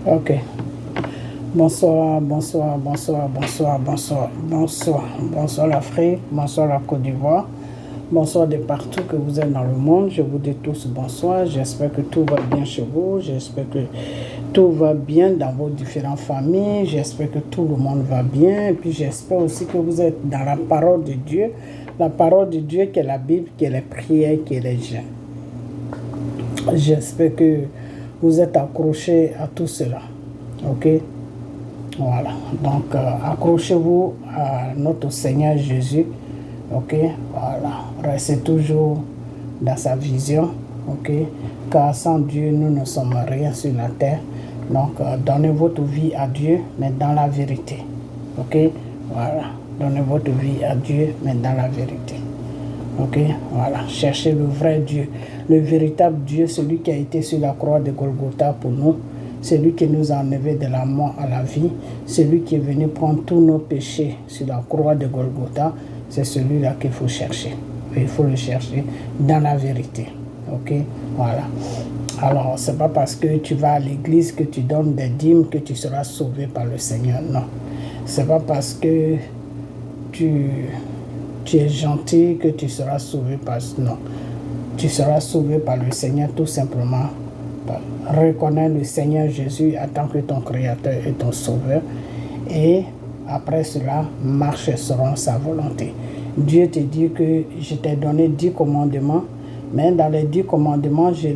Ok. Bonsoir, bonsoir, bonsoir, bonsoir, bonsoir, bonsoir. Bonsoir l'Afrique, bonsoir la Côte d'Ivoire. Bonsoir de partout que vous êtes dans le monde. Je vous dis tous bonsoir. J'espère que tout va bien chez vous. J'espère que tout va bien dans vos différentes familles. J'espère que tout le monde va bien. Et puis j'espère aussi que vous êtes dans la parole de Dieu. La parole de Dieu qui est la Bible, qui est les prières, qui est les jeûnes. J'espère que vous êtes accrochés à tout cela. Ok? Voilà. Donc, accrochez-vous à notre Seigneur Jésus. Ok? Voilà. Restez toujours dans sa vision. Ok? Car sans Dieu, nous ne sommes rien sur la terre. Donc, donnez votre vie à Dieu, mais dans la vérité. Ok? Voilà. Donnez votre vie à Dieu, mais dans la vérité. Ok, voilà, cherchez le vrai Dieu, le véritable Dieu, celui qui a été sur la croix de Golgotha pour nous, celui qui nous a enlevés de la mort à la vie, celui qui est venu prendre tous nos péchés sur la croix de Golgotha, c'est celui-là qu'il faut chercher. Il faut le chercher dans la vérité. Ok, voilà. Alors, c'est pas parce que tu vas à l'église que tu donnes des dîmes que tu seras sauvé par le Seigneur, non. C'est pas parce que tu es gentil que tu seras sauvé par... Non. Tu seras sauvé par le Seigneur tout simplement. Reconnais le Seigneur Jésus en tant que ton Créateur et ton Sauveur. Et après cela, marche selon sa volonté. Dieu te dit que je t'ai donné 10 commandements. Mais dans les 10 commandements, j'ai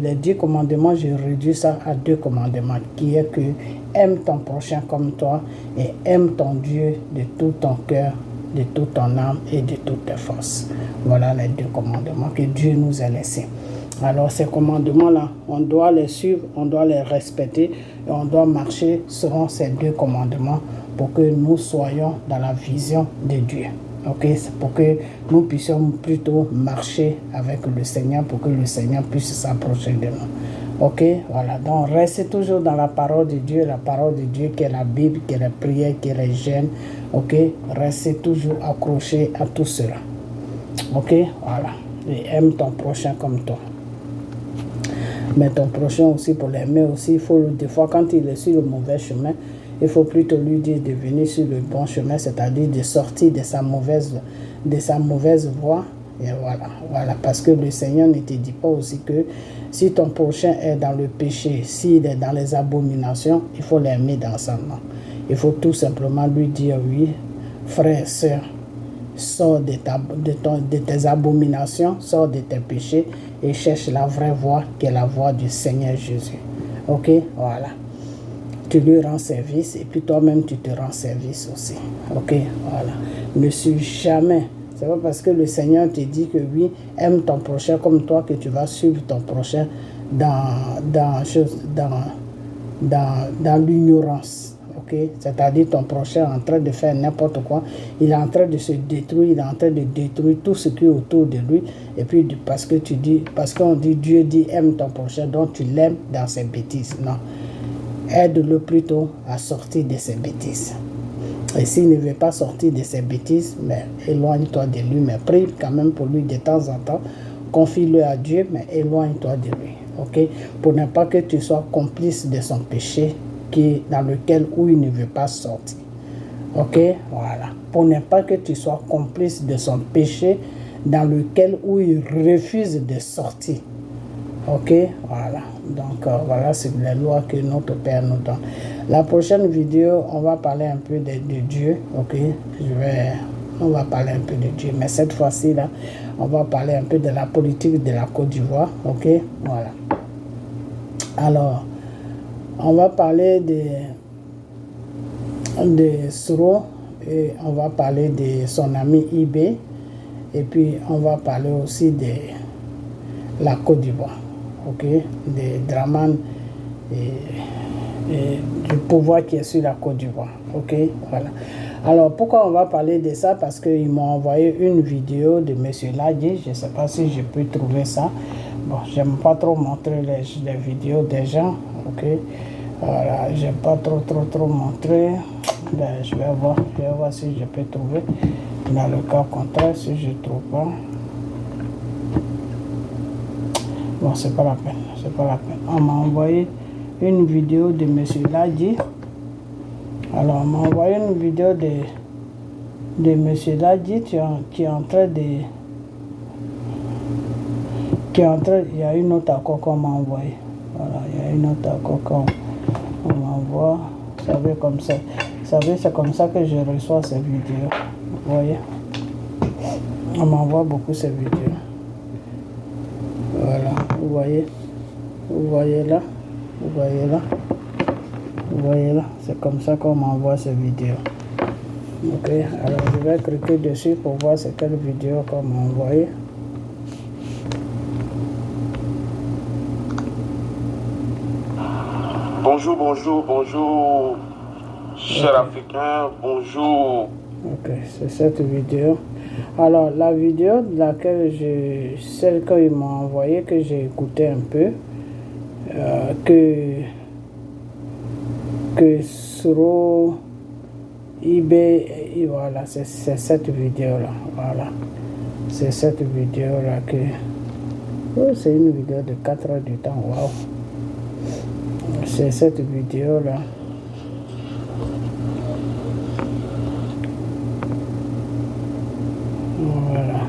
réduit ça à 2 commandements. Qui est que aime ton prochain comme toi et aime ton Dieu de tout ton cœur, de toute ton âme et de toutes tes forces. Voilà les 2 commandements que Dieu nous a laissés. Alors ces commandements-là, on doit les suivre, on doit les respecter et on doit marcher selon ces 2 commandements pour que nous soyons dans la vision de Dieu. Ok, c'est pour que nous puissions plutôt marcher avec le Seigneur, pour que le Seigneur puisse s'approcher de nous. Ok, voilà. Donc, restez toujours dans la parole de Dieu qui est la Bible, qui est la prière, qui est les jeûnes. Ok, restez toujours accrochés à tout cela. Ok, voilà. Et aime ton prochain comme toi. Mais ton prochain aussi, pour l'aimer aussi, il faut des fois, quand il est sur le mauvais chemin, il faut plutôt lui dire de venir sur le bon chemin, c'est-à-dire de sortir de sa mauvaise voie. Et voilà, parce que le Seigneur ne te dit pas aussi que si ton prochain est dans le péché, s'il est dans les abominations, il faut l'aimer dans sa main. Il faut tout simplement lui dire oui, frère, sœur, sors de tes abominations, sors de tes péchés et cherche la vraie voie qui est la voie du Seigneur Jésus. Ok, voilà. Tu lui rends service et puis toi-même tu te rends service aussi. Ok, voilà. Ne suis jamais. C'est pas parce que le Seigneur te dit que oui, aime ton prochain comme toi que tu vas suivre ton prochain dans l'ignorance. Ok, c'est-à-dire ton prochain est en train de faire n'importe quoi. Il est en train de se détruire, il est en train de détruire tout ce qui est autour de lui. Et puis parce qu'on dit Dieu dit aime ton prochain, donc tu l'aimes dans ses bêtises. Non. Aide-le plutôt à sortir de ses bêtises. Et s'il ne veut pas sortir de ses bêtises, mais éloigne-toi de lui, mais prie quand même pour lui de temps en temps. Confie-le à Dieu, mais éloigne-toi de lui. Ok? Pour ne pas que tu sois complice de son péché où il ne veut pas sortir. Ok? Voilà. Pour ne pas que tu sois complice de son péché où il refuse de sortir. Ok, voilà. Donc, voilà, c'est les lois que notre Père nous donne. La prochaine vidéo, on va parler un peu de Dieu. Ok, on va parler un peu de Dieu. Mais cette fois-ci, là, on va parler un peu de la politique de la Côte d'Ivoire. Ok, voilà. Alors, on va parler de Soro et on va parler de son ami Ibé. Et puis, on va parler aussi de la Côte d'Ivoire. Ok, de Dramane et du pouvoir qui est sur la Côte d'Ivoire. Ok, voilà. Alors, pourquoi on va parler de ça? Parce qu'ils m'ont envoyé une vidéo de M. Ladji. Je ne sais pas si je peux trouver ça. Bon, j'aime pas trop montrer les vidéos des gens. Ok, voilà, j'aime pas trop montrer. Ben, je vais voir si je peux trouver. Dans le cas contraire, si je ne trouve pas. Bon, c'est pas la peine. On m'a envoyé une vidéo de Monsieur Ladji. Alors, on m'a envoyé une vidéo de Monsieur Ladji qui est en train de... il y a une autre accord qu'on m'a envoyé. Voilà, il y a une autre accord qu'on m'envoie. Vous savez, comme ça. Vous savez, c'est comme ça que je reçois ces vidéos. Vous voyez? On m'envoie beaucoup ces vidéos. Voilà, vous voyez? Vous voyez là? Vous voyez là? Vous voyez là? C'est comme ça qu'on m'envoie ces vidéos. Ok, alors je vais cliquer dessus pour voir c'est quelle vidéo qu'on m'a envoyé. Bonjour, bonjour, bonjour, cher Africain, bonjour. Ok, c'est cette vidéo. Alors, la vidéo de laquelle celle qu'ils m'ont envoyée, que j'ai écouté un peu, que Soro eBay, voilà, c'est cette vidéo-là. Voilà, c'est cette vidéo-là que... Oh, c'est une vidéo de 4 heures du temps, waouh. C'est cette vidéo-là. Voilà.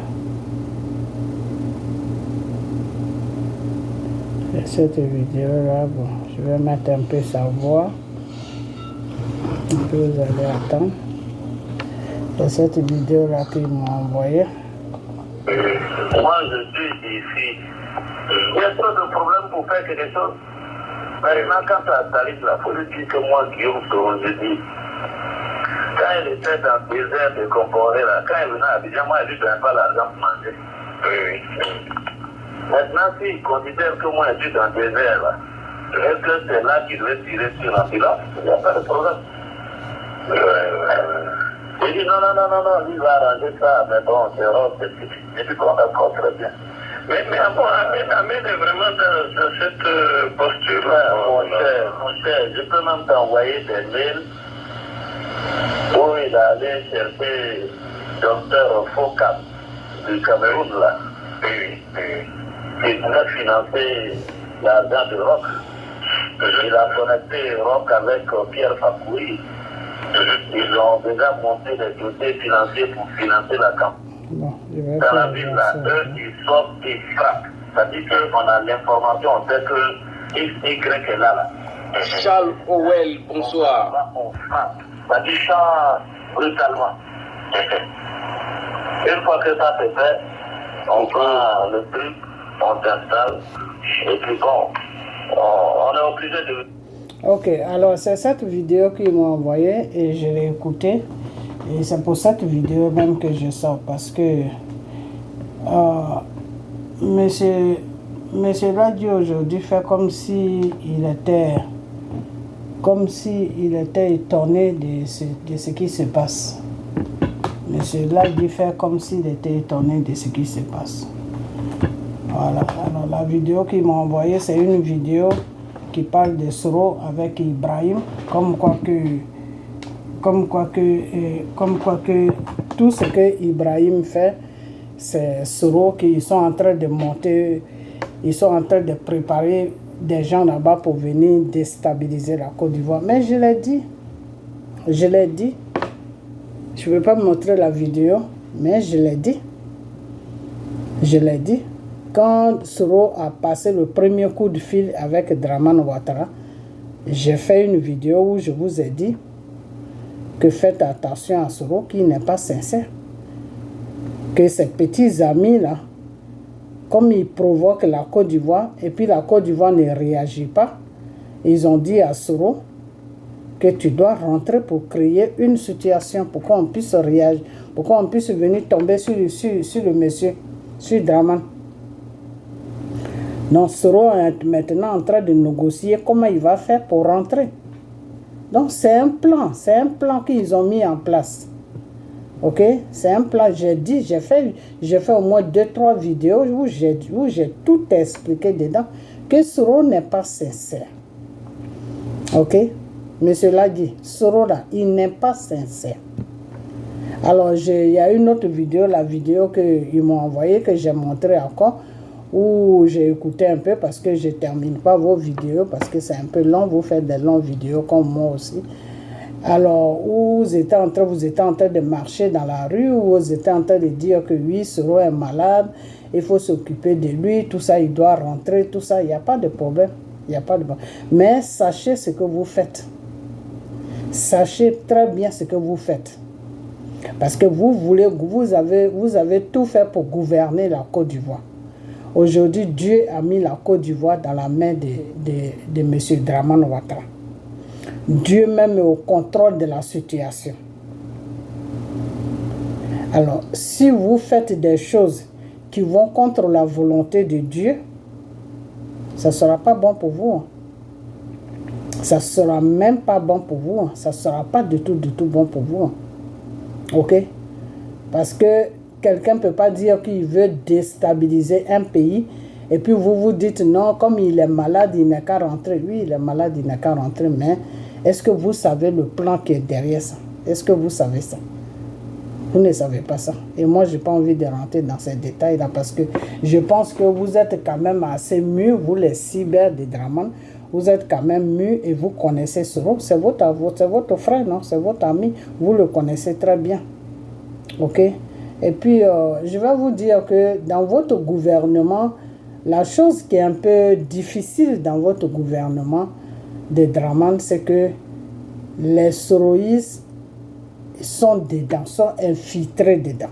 Et cette vidéo-là, bon, je vais mettre un peu sa voix. Un peu, vous allez attendre. Et cette vidéo-là qu'ils m'ont envoyée. Moi, je suis ici. Il y a trop de problèmes pour faire quelque chose. Maintenant, quand tu as Talib, il faut lui dire que moi, Guillaume Soro, je dis, quand il était dans le désert de Comporé, là, quand il venait à Abidjan, moi, il lui donnait pas l'argent pour manger. Oui. Maintenant, s'il considère que moi, je suis dans le désert, là, est-ce que c'est là qu'il veut tirer sur l'ambulance? Il n'y a pas de problème. Il dit non, lui va arranger ça, mais bon, c'est rare, c'est fini. Et puis qu'on d'accord très bien. Mais bon, Ahmed est vraiment dans cette posture-là. Mon cher, je peux même t'envoyer des mails où il allait chercher docteur Fokam du Cameroun, là. Il voulait financer l'argent de Rock. Il a connecté Rock avec Pierre Fakoui. Ils ont déjà monté des dossiers financiers pour financer la campagne. Bon, dans la ville, là, eux, ils sortent, ils frappent. C'est-à-dire qu'on a l'information, on sait que XY est là. Charles Howell, bonsoir. Là, on frappe. C'est-à-dire ça brutalement. Une fois que ça c'est fait, on prend le truc, on t'installe, et puis bon, on est obligé de... Ok, alors c'est cette vidéo qu'ils m'ont envoyée et je l'ai écoutée. Et c'est pour cette vidéo même que je sors parce que Monsieur Ladji aujourd'hui fait comme si il était étonné de ce qui se passe. Monsieur Ladji fait comme s'il était étonné de ce qui se passe. Voilà, alors la vidéo qu'ils m'ont envoyée, c'est une vidéo qui parle de Soro avec Ibrahim, comme quoi que tout ce que Ibrahim fait, c'est Soro qui sont en train de monter, ils sont en train de préparer des gens là-bas pour venir déstabiliser la Côte d'Ivoire. Mais je l'ai dit, je ne vais pas montrer la vidéo, mais je l'ai dit. Quand Soro a passé le premier coup de fil avec Dramane Ouattara, j'ai fait une vidéo où je vous ai dit que faites attention à Soro qui n'est pas sincère. Que ces petits amis-là, comme ils provoquent la Côte d'Ivoire, et puis la Côte d'Ivoire ne réagit pas, ils ont dit à Soro que tu dois rentrer pour créer une situation pour qu'on puisse réagir, pour qu'on puisse venir tomber sur le monsieur, sur Dramane. Donc Soro est maintenant en train de négocier comment il va faire pour rentrer. Donc c'est un plan qu'ils ont mis en place. Ok, c'est un plan, j'ai fait au moins 2-3 vidéos où j'ai tout expliqué dedans, que Soro n'est pas sincère. Ok, monsieur l'a dit, Soro là, il n'est pas sincère. Alors il y a une autre vidéo, la vidéo qu'ils m'ont envoyée, que j'ai montré encore, où j'ai écouté un peu parce que je ne termine pas vos vidéos parce que c'est un peu long, vous faites des longues vidéos comme moi aussi. Alors, vous étiez en train de marcher dans la rue, ou vous étiez en train de dire que oui, Soro est malade, il faut s'occuper de lui, tout ça, il doit rentrer, tout ça, il n'y a pas de problème. Il n'y a pas de problème. Mais sachez ce que vous faites. Sachez très bien ce que vous faites. Parce que vous avez tout fait pour gouverner la Côte d'Ivoire. Aujourd'hui, Dieu a mis la Côte d'Ivoire dans la main de M. Dramane Ouattara. Dieu même est au contrôle de la situation. Alors, si vous faites des choses qui vont contre la volonté de Dieu, ça ne sera pas bon pour vous. Ça ne sera même pas bon pour vous. Ça ne sera pas du tout bon pour vous. Ok? Parce que quelqu'un ne peut pas dire qu'il veut déstabiliser un pays et puis vous vous dites non, comme il est malade, il n'a qu'à rentrer. Oui, il est malade, il n'a qu'à rentrer, mais est-ce que vous savez le plan qui est derrière ça? Est-ce que vous savez ça? Vous ne savez pas ça. Et moi, je n'ai pas envie de rentrer dans ces détails-là parce que je pense que vous êtes quand même assez mûrs, vous les cyber de Dramane, vous êtes quand même mûrs et vous connaissez Soro. C'est votre frère, non? C'est votre ami. Vous le connaissez très bien. Ok? Et puis, je vais vous dire que dans votre gouvernement, la chose qui est un peu difficile dans votre gouvernement de Dramane, c'est que les soroïstes sont dedans, sont infiltrés dedans.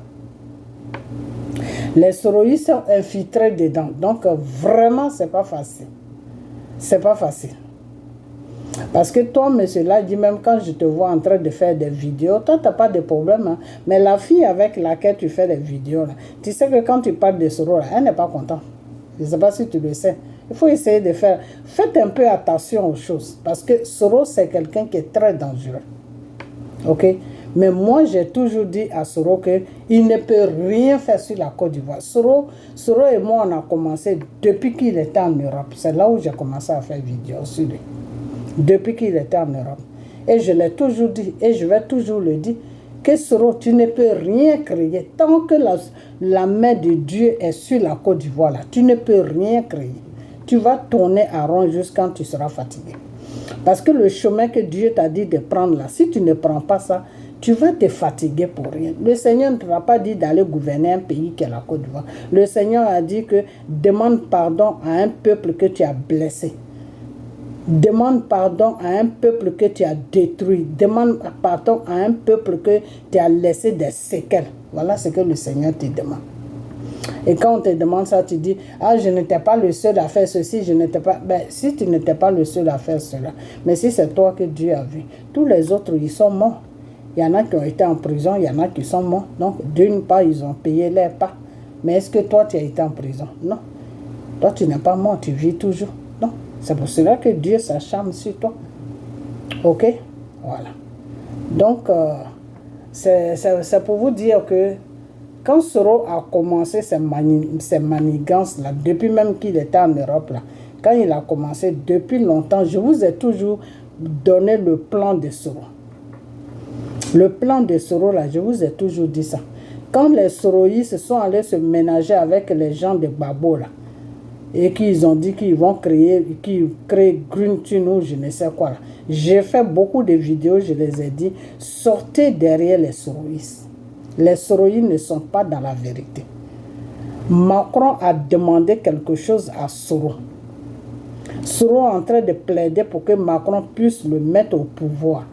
Les soroïstes sont infiltrés dedans. Donc, vraiment, c'est pas facile. C'est pas facile. Parce que toi, monsieur là, dit même quand je te vois en train de faire des vidéos, toi, tu n'as pas de problème. Hein? Mais la fille avec laquelle tu fais des vidéos, là, tu sais que quand tu parles de Soro, là, elle n'est pas contente. Je ne sais pas si tu le sais. Il faut essayer de faire. Faites un peu attention aux choses. Parce que Soro, c'est quelqu'un qui est très dangereux. Ok? Mais moi, j'ai toujours dit à Soro qu'il ne peut rien faire sur la Côte d'Ivoire. Soro et moi, on a commencé depuis qu'il était en Europe. C'est là où j'ai commencé à faire vidéo sur lui. Depuis qu'il était en Europe. Et je l'ai toujours dit, et je vais toujours le dire, que Soro, tu ne peux rien créer. Tant que la main de Dieu est sur la Côte d'Ivoire, là, tu ne peux rien créer. Tu vas tourner à rond jusqu'à quand tu seras fatigué. Parce que le chemin que Dieu t'a dit de prendre là, si tu ne prends pas ça, tu vas te fatiguer pour rien. Le Seigneur ne t'a pas dit d'aller gouverner un pays qui est la Côte d'Ivoire. Le Seigneur a dit que demande pardon à un peuple que tu as blessé. Demande pardon à un peuple que tu as détruit. Demande pardon à un peuple que tu as laissé des séquelles. Voilà ce que le Seigneur te demande. Et quand on te demande ça, tu dis, ah, je n'étais pas le seul à faire ceci, je n'étais pas... Ben, si tu n'étais pas le seul à faire cela, mais si c'est toi que Dieu a vu, tous les autres, ils sont morts. Il y en a qui ont été en prison, il y en a qui sont morts. Donc, d'une part, ils ont payé leur part. Mais est-ce que toi, tu as été en prison? Non. Toi, tu n'es pas mort, tu vis toujours. Non. C'est pour cela que Dieu s'acharne sur toi. Ok? Voilà. Donc, c'est pour vous dire que quand Soro a commencé ses manigances-là, depuis même qu'il était en Europe, là, quand il a commencé depuis longtemps, je vous ai toujours donné le plan de Soro. Le plan de Soro, là, je vous ai toujours dit ça. Quand les soroïstes sont allés se ménager avec les gens de Babo, là, et qu'ils ont dit qu'ils vont créer Green Tune ou je ne sais quoi, là, j'ai fait beaucoup de vidéos, je les ai dit, sortez derrière les soroïstes. Les soroïstes ne sont pas dans la vérité. Macron a demandé quelque chose à Soro. Soro est en train de plaider pour que Macron puisse le mettre au pouvoir.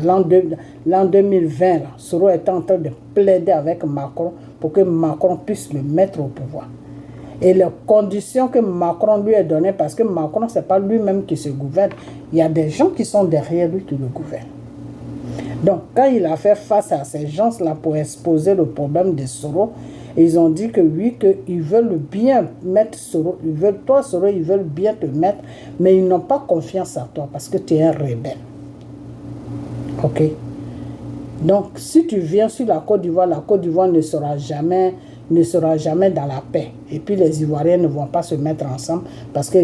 L'an 2020, là, Soro est en train de plaider avec Macron pour que Macron puisse le mettre au pouvoir. Et les conditions que Macron lui a données, parce que Macron, ce n'est pas lui-même qui se gouverne, il y a des gens qui sont derrière lui qui le gouvernent. Donc, quand il a fait face à ces gens-là pour exposer le problème de Soro, ils ont dit que oui, qu'ils veulent bien mettre Soro, toi Soro, ils veulent bien te mettre, mais ils n'ont pas confiance en toi parce que tu es un rebelle. Ok? Donc, si tu viens sur la Côte d'Ivoire ne sera jamais dans la paix. Et puis, les Ivoiriens ne vont pas se mettre ensemble parce que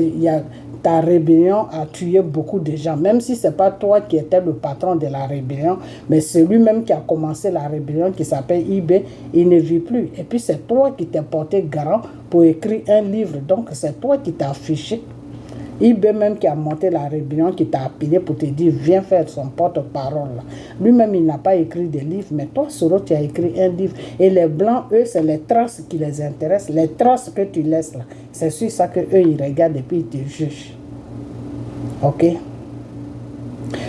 ta rébellion a tué beaucoup de gens. Même si ce n'est pas toi qui étais le patron de la rébellion, mais celui-même qui a commencé la rébellion, qui s'appelle Ibé, il ne vit plus. Et puis c'est toi qui t'es porté garant pour écrire un livre. Donc c'est toi qui t'as affiché. Ibé même qui a monté la rébellion, qui t'a appelé pour te dire, viens faire son porte-parole. Lui-même, il n'a pas écrit de livre, mais toi, Soro, tu as écrit un livre. Et les Blancs, eux, c'est les traces qui les intéressent, les traces que tu laisses là. C'est sur ça qu'eux, ils regardent et puis ils te jugent. Ok?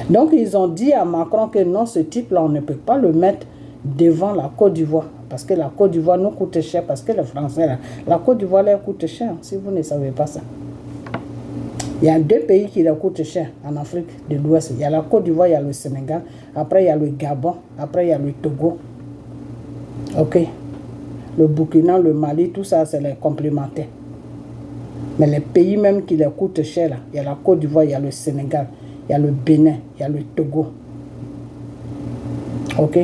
Donc, ils ont dit à Macron que non, ce type-là, on ne peut pas le mettre devant la Côte d'Ivoire. Parce que la Côte d'Ivoire nous coûte cher, parce que les Français, là, la Côte d'Ivoire leur coûte cher, si vous ne savez pas ça. Il y a 2 pays qui leur coûtent cher en Afrique de l'Ouest. Il y a la Côte d'Ivoire, il y a le Sénégal. Après, il y a le Gabon. Après, il y a le Togo. Ok. Le Burkina, le Mali, tout ça, c'est les complémentaires. Mais les pays même qui leur coûtent cher, là, il y a la Côte d'Ivoire, il y a le Sénégal, il y a le Bénin, il y a le Togo. Ok.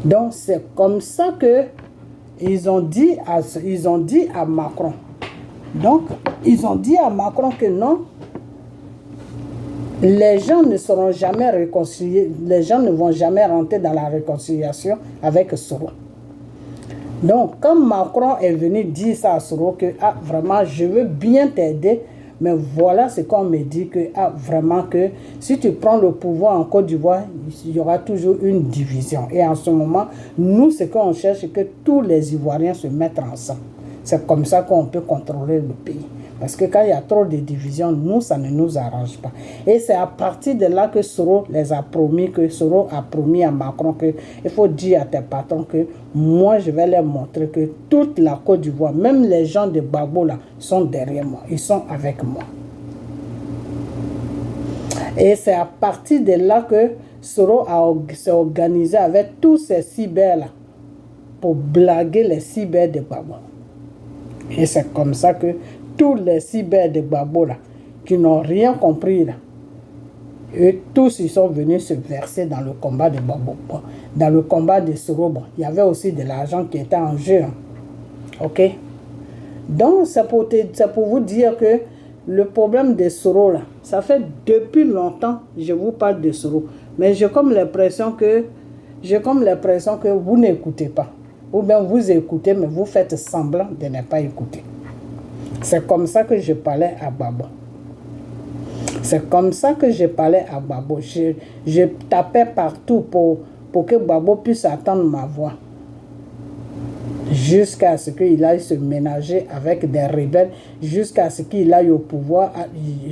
Donc, c'est comme ça que ils ont dit à Macron. Donc, ils ont dit à Macron que non, les gens ne seront jamais réconciliés, les gens ne vont jamais rentrer dans la réconciliation avec Soro. Donc, quand Macron est venu dire ça à Soro, que ah, vraiment, je veux bien t'aider, mais voilà ce qu'on me dit, que ah, vraiment, que si tu prends le pouvoir en Côte d'Ivoire, il y aura toujours une division. Et en ce moment, nous, ce qu'on cherche, c'est que tous les Ivoiriens se mettent ensemble. C'est comme ça qu'on peut contrôler le pays. Parce que quand il y a trop de divisions, nous, ça ne nous arrange pas. Et c'est à partir de là que Soro les a promis, que Soro a promis à Macron qu'il faut dire à tes patrons que moi, je vais leur montrer que toute la Côte d'Ivoire, même les gens de Gbagbo là, sont derrière moi. Ils sont avec moi. Et c'est à partir de là que Soro s'est organisé avec tous ces cyber là pour blaguer les cyber de Gbagbo. Et c'est comme ça que tous les cyber de Gbagbo là, qui n'ont rien compris là, et tous ils sont venus se verser dans le combat de Gbagbo. Dans le combat de Soro, bon, il y avait aussi de l'argent qui était en jeu. Hein. Ok? Donc c'est pour vous dire que le problème de Soro là, ça fait depuis longtemps, je vous parle de Soro, mais j'ai comme l'impression que vous n'écoutez pas. Ou bien vous écoutez, mais vous faites semblant de ne pas écouter. C'est comme ça que je parlais à Gbagbo. C'est comme ça que je parlais à Gbagbo. Je tapais partout pour que Gbagbo puisse entendre ma voix. Jusqu'à ce qu'il aille se ménager avec des rebelles, jusqu'à ce qu'il aille au pouvoir,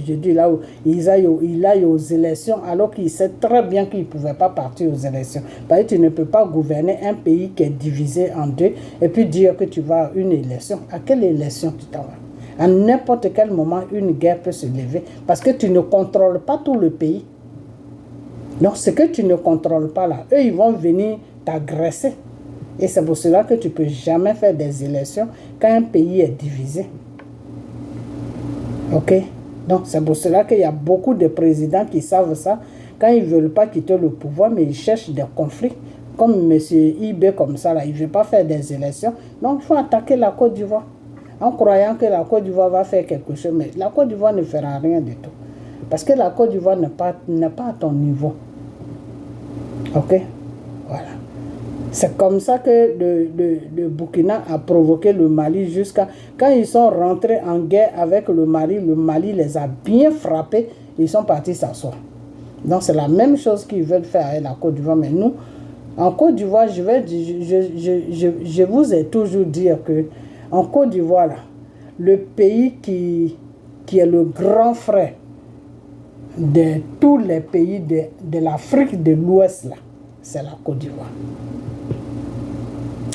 je dis là où il aille aux élections, alors qu'il sait très bien qu'il ne pouvait pas partir aux élections. Parce que tu ne peux pas gouverner un pays qui est divisé en deux et puis dire que tu vas à une élection. À quelle élection tu t'en vas? À n'importe quel moment, une guerre peut se lever parce que tu ne contrôles pas tout le pays. Donc, ce que tu ne contrôles pas là, eux, ils vont venir t'agresser. Et c'est pour cela que tu ne peux jamais faire des élections quand un pays est divisé. Ok? Donc, c'est pour cela qu'il y a beaucoup de présidents qui savent ça. Quand ils ne veulent pas quitter le pouvoir, mais ils cherchent des conflits. Comme M. Ibé, comme ça, là, il ne veut pas faire des élections. Donc, il faut attaquer la Côte d'Ivoire. En croyant que la Côte d'Ivoire va faire quelque chose. Mais la Côte d'Ivoire ne fera rien du tout. Parce que la Côte d'Ivoire n'est pas à ton niveau. Ok? Voilà. C'est comme ça que le Burkina a provoqué le Mali jusqu'à... Quand ils sont rentrés en guerre avec le Mali les a bien frappés, ils sont partis s'asseoir. Donc c'est la même chose qu'ils veulent faire avec la Côte d'Ivoire. Mais nous, en Côte d'Ivoire, je vous ai toujours dit que en Côte d'Ivoire, le pays qui est le grand frère de tous les pays de l'Afrique de l'Ouest, c'est la Côte d'Ivoire.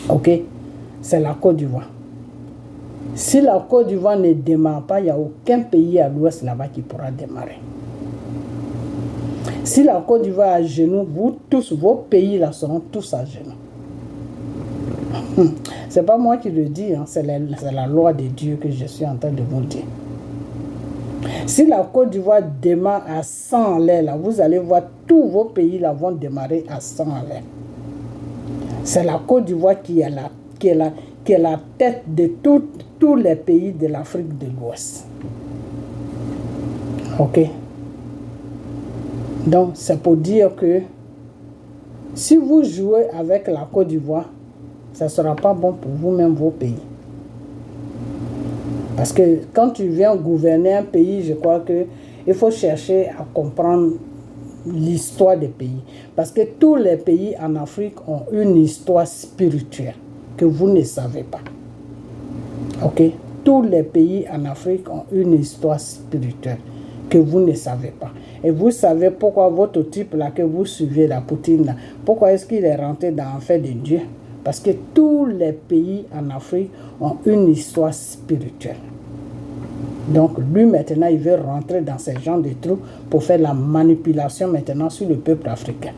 Ok, c'est la Côte d'Ivoire. Si la Côte d'Ivoire ne démarre pas, il n'y a aucun pays à l'ouest là-bas qui pourra démarrer. Si la Côte d'Ivoire est à genoux, vous tous, vos pays là seront tous à genoux. C'est pas moi qui le dis, hein, c'est la loi de Dieu que je suis en train de vous dire. Si la Côte d'Ivoire démarre à 100 en l'air, là, vous allez voir tous vos pays là vont démarrer à 100 en l'air. C'est la Côte d'Ivoire qui est la tête de tous les pays de l'Afrique de l'Ouest. Ok. Donc, c'est pour dire que si vous jouez avec la Côte d'Ivoire, ça ne sera pas bon pour vous-même, vos pays. Parce que quand tu viens gouverner un pays, je crois qu'il faut chercher à comprendre l'histoire des pays. Parce que tous les pays en Afrique ont une histoire spirituelle que vous ne savez pas. Ok? Tous les pays en Afrique ont une histoire spirituelle que vous ne savez pas. Et vous savez pourquoi votre type là que vous suivez, la Poutine là, pourquoi est-ce qu'il est rentré dans l'enfer de Dieu? Parce que tous les pays en Afrique ont une histoire spirituelle. Donc lui maintenant il veut rentrer dans ce genre de trous pour faire la manipulation maintenant sur le peuple africain.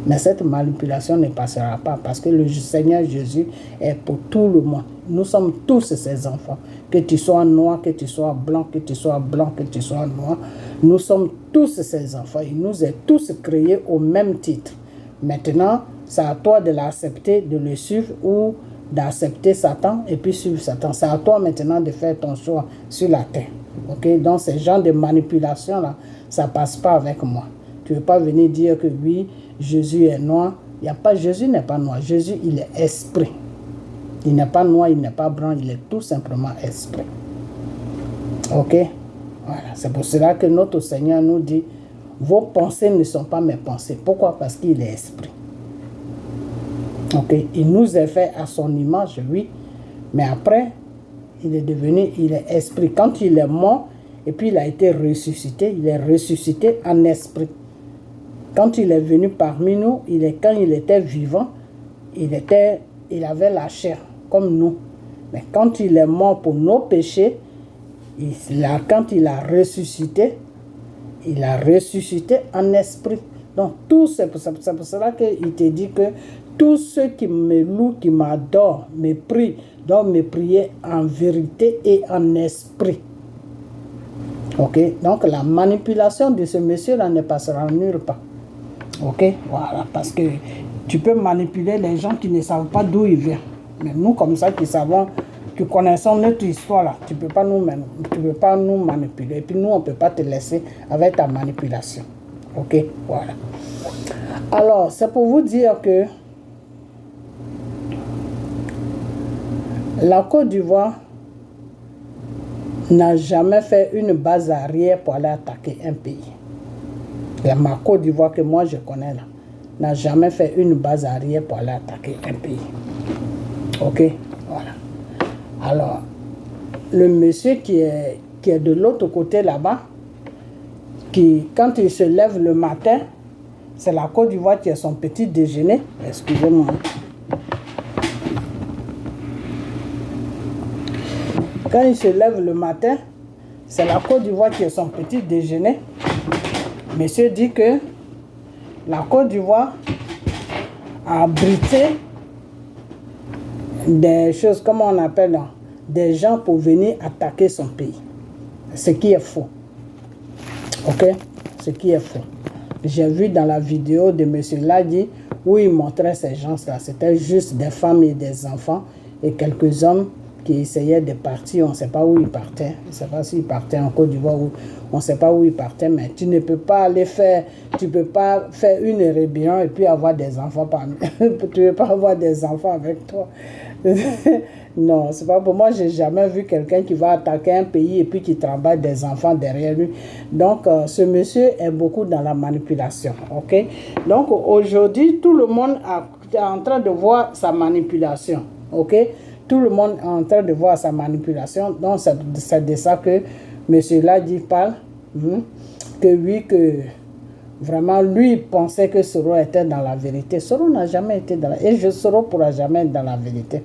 Mais cette manipulation ne passera pas parce que le Seigneur Jésus est pour tout le monde. Nous sommes tous ses enfants. Que tu sois noir, que tu sois blanc, que tu sois blanc, que tu sois noir. Nous sommes tous ses enfants. Il nous est tous créés au même titre. Maintenant, c'est à toi de l'accepter, de le suivre ou d'accepter Satan et puis suivre Satan. C'est à toi maintenant de faire ton choix sur la terre. Ok? Donc, ce genre de manipulation-là, ça ne passe pas avec moi. Tu ne veux pas venir dire que oui, Jésus est noir. Il y a pas, Jésus n'est pas noir. Jésus, il est esprit. Il n'est pas noir, il n'est pas blanc, il est tout simplement esprit. Ok? Voilà. C'est pour cela que notre Seigneur nous dit, vos pensées ne sont pas mes pensées. Pourquoi? Parce qu'il est esprit. Ok? Il nous est fait à son image, oui. Mais après, il est esprit. Quand il est mort, et puis il a été ressuscité, il est ressuscité en esprit. Quand il est venu parmi nous, quand il était vivant, il avait la chair, comme nous. Mais quand il est mort pour nos péchés, quand il a ressuscité en esprit. Donc, c'est pour cela qu'il te dit que tous ceux qui me louent, qui m'adorent, me prient, doivent me prier en vérité et en esprit. Ok? Donc, la manipulation de ce monsieur-là ne passera nulle part. Ok? Voilà, parce que tu peux manipuler les gens qui ne savent pas d'où ils viennent. Mais nous, comme ça, qui connaissons notre histoire, là, tu ne peux pas nous manipuler. Et puis nous, on ne peut pas te laisser avec ta manipulation. Ok? Voilà. Alors, c'est pour vous dire que la Côte d'Ivoire n'a jamais fait une base arrière pour aller attaquer un pays. Ma Côte d'Ivoire que moi je connais là, n'a jamais fait une base arrière pour aller attaquer un pays. Ok? Voilà. Alors, le monsieur qui est de l'autre côté là-bas, quand il se lève le matin, c'est la Côte d'Ivoire qui a son petit déjeuner. Excusez-moi. Quand il se lève le matin, c'est la Côte d'Ivoire qui a son petit déjeuner. Monsieur dit que la Côte d'Ivoire a abrité des choses, comment on appelle, des gens pour venir attaquer son pays. Ce qui est faux. Ok? Ce qui est faux. J'ai vu dans la vidéo de monsieur Ladi où il montrait ces gens-là. C'était juste des femmes et des enfants et quelques hommes qui essayaient de partir. On ne sait pas où ils partaient. On ne sait pas s'ils partaient en Côte d'Ivoire ou on ne sait pas où ils partaient. Mais tu ne peux pas aller faire une rébellion et puis avoir des enfants parmi. Tu ne peux pas avoir des enfants avec toi. Non, c'est pas pour moi. J'ai jamais vu quelqu'un qui va attaquer un pays et puis qui travaille des enfants derrière lui. Donc, ce monsieur est beaucoup dans la manipulation. Ok? Donc, aujourd'hui, tout le monde est en train de voir sa manipulation. Ok? Tout le monde est en train de voir sa manipulation. Donc, c'est de ça que monsieur Ladi parle. Que oui, que vraiment, lui, il pensait que Soro était dans la vérité. Soro n'a jamais été dans la vérité. Et Soro ne pourra jamais être dans la vérité.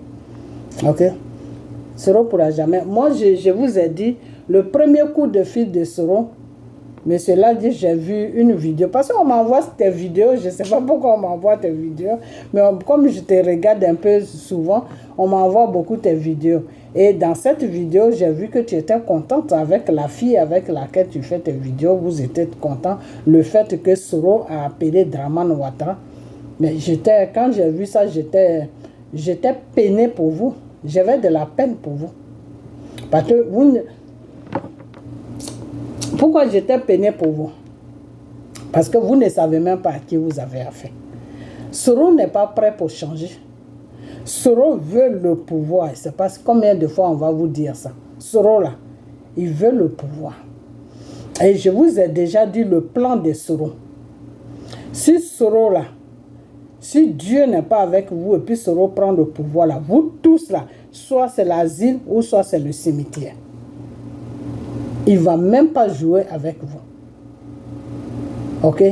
Ok? Soro ne pourra jamais. Moi, je vous ai dit, le premier coup de fil de Soro, monsieur Ladi, j'ai vu une vidéo. Parce qu'on m'envoie tes vidéos, je ne sais pas pourquoi on m'envoie tes vidéos, mais comme je te regarde un peu souvent, on m'envoie beaucoup tes vidéos. Et dans cette vidéo, j'ai vu que tu étais contente avec la fille avec laquelle tu fais tes vidéos. Vous étiez content. Le fait que Soro a appelé Draman Ouattara. Mais quand j'ai vu ça, j'étais peiné pour vous. J'avais de la peine pour vous. Parce que Pourquoi j'étais peiné pour vous? Parce que vous ne savez même pas à qui vous avez affaire. Soro n'est pas prêt pour changer. Soro veut le pouvoir. Je ne sais pas combien de fois on va vous dire ça. Soro là, il veut le pouvoir. Et je vous ai déjà dit le plan de Soro. Si Soro là, si Dieu n'est pas avec vous et puis Soro prend le pouvoir là, vous tous là, soit c'est l'asile ou soit c'est le cimetière. Il ne va même pas jouer avec vous. Ok?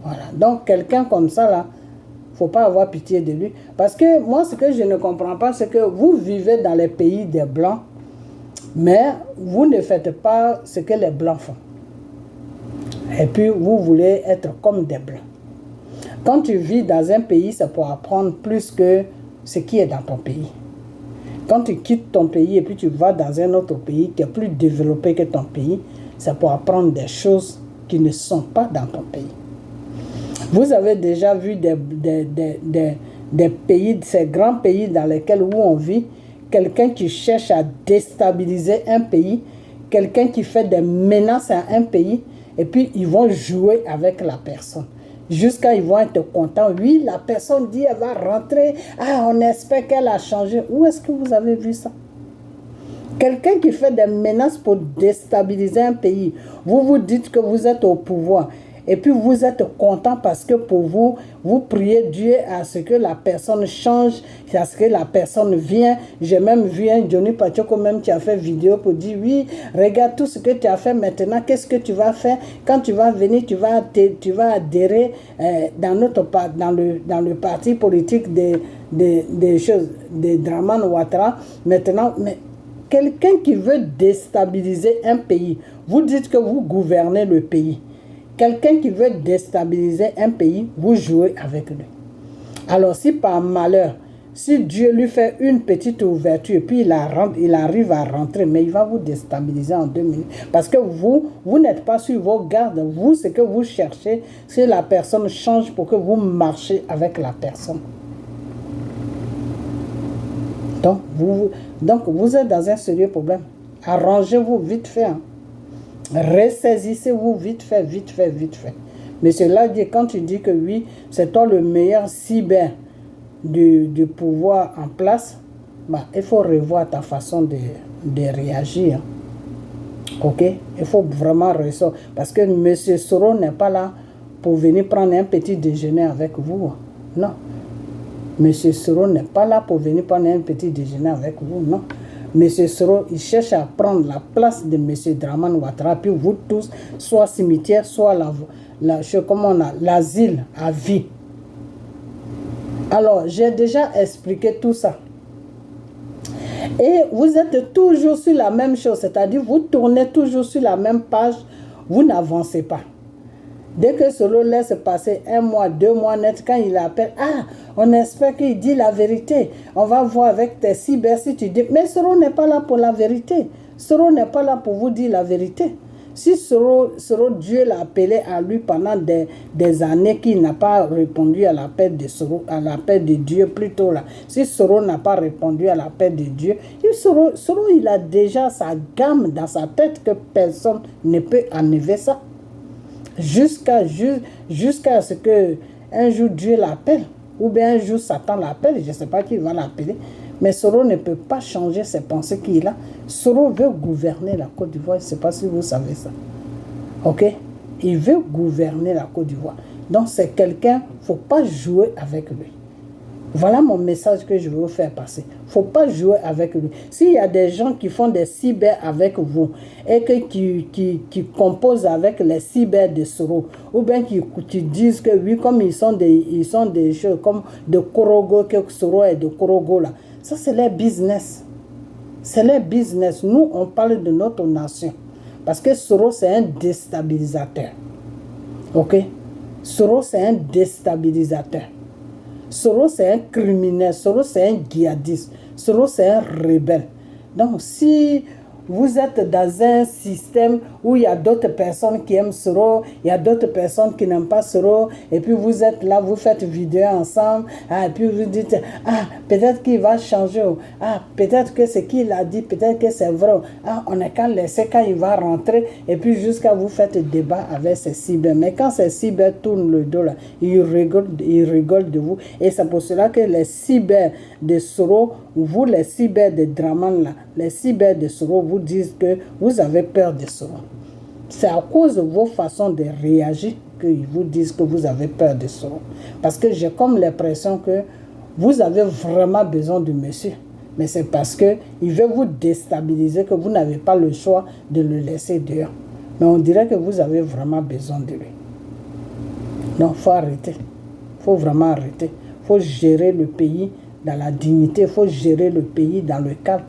Voilà. Donc quelqu'un comme ça là, il ne faut pas avoir pitié de lui. Parce que moi, ce que je ne comprends pas, c'est que vous vivez dans les pays des Blancs, mais vous ne faites pas ce que les Blancs font. Et puis, vous voulez être comme des Blancs. Quand tu vis dans un pays, c'est pour apprendre plus que ce qui est dans ton pays. Quand tu quittes ton pays et puis tu vas dans un autre pays qui est plus développé que ton pays, c'est pour apprendre des choses qui ne sont pas dans ton pays. Vous avez déjà vu des pays, ces grands pays dans lesquels où on vit, quelqu'un qui cherche à déstabiliser un pays, quelqu'un qui fait des menaces à un pays, et puis ils vont jouer avec la personne. Jusqu'à ils vont être contents. Oui, la personne dit elle va rentrer. Ah, on espère qu'elle a changé. Où est-ce que vous avez vu ça? Quelqu'un qui fait des menaces pour déstabiliser un pays. Vous vous dites que vous êtes au pouvoir. Et puis vous êtes content parce que pour vous, vous priez Dieu à ce que la personne change, à ce que la personne vienne. J'ai même vu un Johnny Pachoko même qui a fait vidéo pour dire oui, regarde tout ce que tu as fait maintenant, qu'est-ce que tu vas faire quand tu vas venir, tu vas adhérer dans le parti politique des choses, de Dramane Ouattara. Maintenant, mais quelqu'un qui veut déstabiliser un pays, vous dites que vous gouvernez le pays. Quelqu'un qui veut déstabiliser un pays, vous jouez avec lui. Alors si par malheur, si Dieu lui fait une petite ouverture, et puis il arrive à rentrer, mais il va vous déstabiliser en 2 minutes. Parce que vous n'êtes pas sur vos gardes. Vous, ce que vous cherchez, c'est la personne change pour que vous marchiez avec la personne. Donc, vous êtes dans un sérieux problème. Arrangez-vous vite fait. Hein. Ressaisissez-vous vite fait. Mais cela dit, quand tu dis que oui, c'est toi le meilleur cyber du pouvoir en place, bah, il faut revoir ta façon de réagir. Ok? Il faut vraiment ressortir. Parce que M. Soro n'est pas là pour venir prendre un petit déjeuner avec vous. Non. M. Soro n'est pas là pour venir prendre un petit déjeuner avec vous. Non. M. Soro, il cherche à prendre la place de M. Dramane Ouattara, puis vous tous, soit cimetière, soit l'asile à vie. Alors, j'ai déjà expliqué tout ça. Et vous êtes toujours sur la même chose, c'est-à-dire vous tournez toujours sur la même page, vous n'avancez pas. Dès que Soro laisse passer 1 mois, 2 mois net, quand il appelle, ah, on espère qu'il dit la vérité. On va voir avec tes cyber si tu dis. Mais Soro n'est pas là pour la vérité. Soro n'est pas là pour vous dire la vérité. Si Soro Dieu l'a appelé à lui pendant des années qu'il n'a pas répondu à l'appel de Soro, à l'appel de Dieu plutôt là. Si Soro n'a pas répondu à l'appel de Dieu, Soro il a déjà sa gamme dans sa tête que personne ne peut enlever ça. Jusqu'à ce que un jour Dieu l'appelle, ou bien un jour Satan l'appelle, je ne sais pas qui va l'appeler, mais Soro ne peut pas changer ses pensées qu'il a. Soro veut gouverner la Côte d'Ivoire, je ne sais pas si vous savez ça. Ok? Il veut gouverner la Côte d'Ivoire. Donc c'est quelqu'un, il ne faut pas jouer avec lui. Voilà mon message que je veux vous faire passer. Il ne faut pas jouer avec lui. S'il y a des gens qui font des cyber avec vous et qui composent avec les cyber de Soro, ou bien qui disent que oui, comme ils sont des choses comme de Korogo, que Soro est de Korogo là, ça c'est leur business. C'est leur business. Nous, on parle de notre nation. Parce que Soro, c'est un déstabilisateur. Ok? Soro, c'est un déstabilisateur. Soro, c'est un criminel. Soro, c'est un djihadiste. Soro, c'est un rebelle. Donc, si vous êtes dans un système où il y a d'autres personnes qui aiment Soro, il y a d'autres personnes qui n'aiment pas Soro, et puis vous êtes là, vous faites vidéo ensemble, et puis vous dites, peut-être qu'il va changer, peut-être que ce qu'il a dit, peut-être que c'est vrai, on est qu'à laisser quand il va rentrer, et puis jusqu'à vous faites débat avec ces cyber. Mais quand ces cyber tournent le dos là, ils rigolent de vous, et c'est pour cela que les cyber de Soro, vous les cyber de Draman là, les cyber de Soro vous disent que vous avez peur de Soro. C'est à cause de vos façons de réagir qu'ils vous disent que vous avez peur de Soro. Parce que j'ai comme l'impression que vous avez vraiment besoin du monsieur. Mais c'est parce qu'il veut vous déstabiliser que vous n'avez pas le choix de le laisser dehors. Mais on dirait que vous avez vraiment besoin de lui. Non, il faut arrêter. Il faut vraiment arrêter. Il faut gérer le pays dans la dignité. Il faut gérer le pays dans le calme.